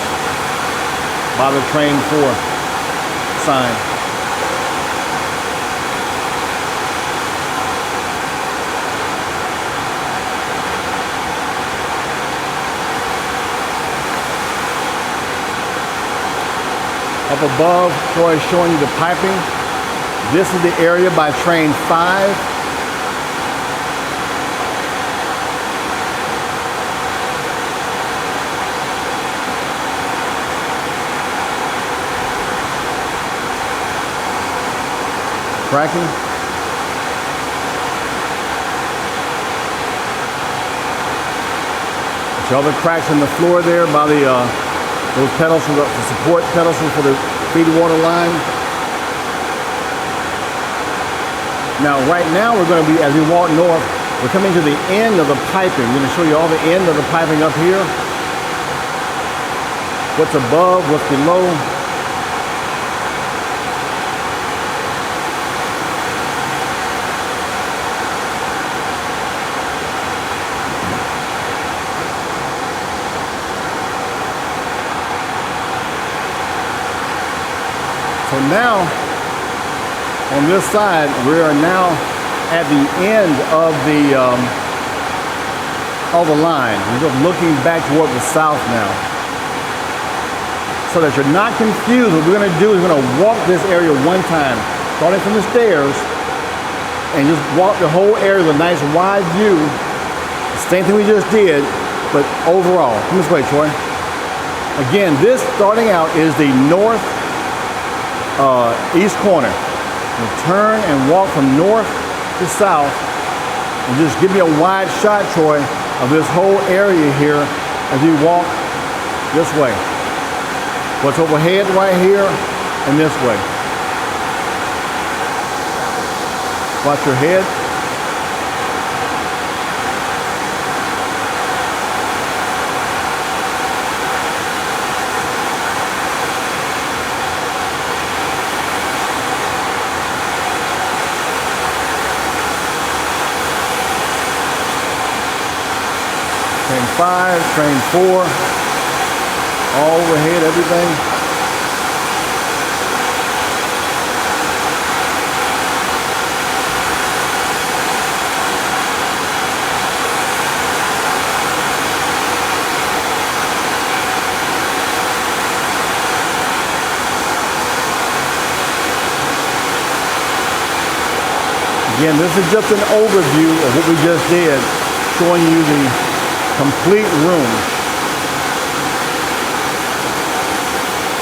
by the train 4 sign. Up above, Troy is showing you the piping. This is the area by train 5. Cracking. See all the cracks in the floor there by those pedestals, the support pedestals for the feed water line. Now, right now, we're going to be, as we walk north, we're coming to the end of the piping. I'm going to show you all the end of the piping up here. What's above, what's below. So now, on this side, we are now at the end of the line. We're just looking back toward the south now. So that you're not confused, what we're going to do is we're going to walk this area one time, starting from the stairs, and just walk the whole area with a nice wide view. Same thing we just did, but overall. Come this way, Troy. Again, this starting out is the north east corner. We'll turn and walk from north to south and just give me a wide shot, Troy, of this whole area here as we walk this way. What's overhead right here and this way. Watch your head. Train 5, train 4, all overhead, everything. Again, this is just an overview of what we just did, showing you the complete room.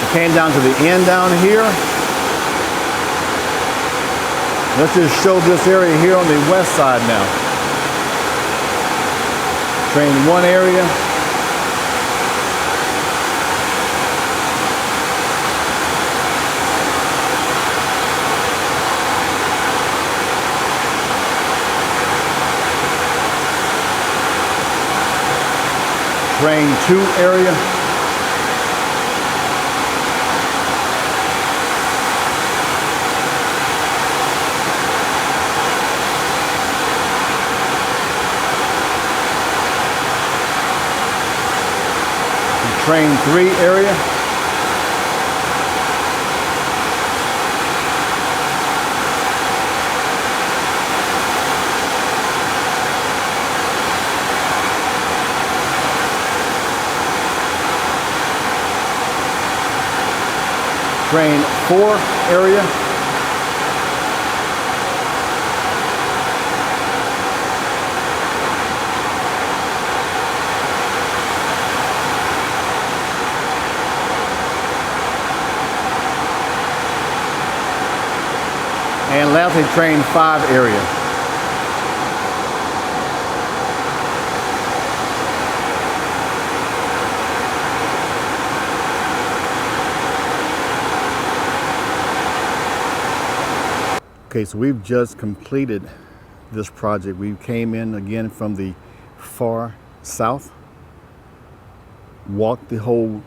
We came down to the end down here. Let's just show this area here on the west side now. Train 1 area. Train 2 area. Train 3 area. Train 4 area. And lastly, train 5 area. Okay, so we've just completed this project. We came in again from the far south, walked the whole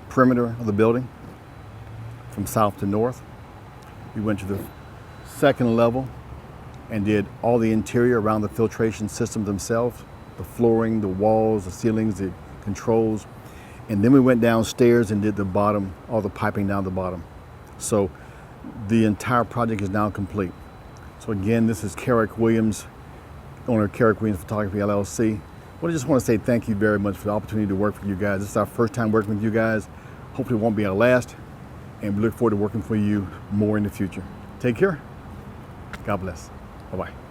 perimeter of the building from south to north. We went to the second level and did all the interior around the filtration systems themselves, the flooring, the walls, the ceilings, the controls. And then we went downstairs and did the bottom, all the piping down the bottom. So the entire project is now complete. So again, this is Carrick Williams, owner of Carrick Williams Photography LLC. Well, I just want to say thank you very much for the opportunity to work with you guys. This is our first time working with you guys. Hopefully it won't be our last. And we look forward to working for you more in the future. Take care. God bless. Bye-bye.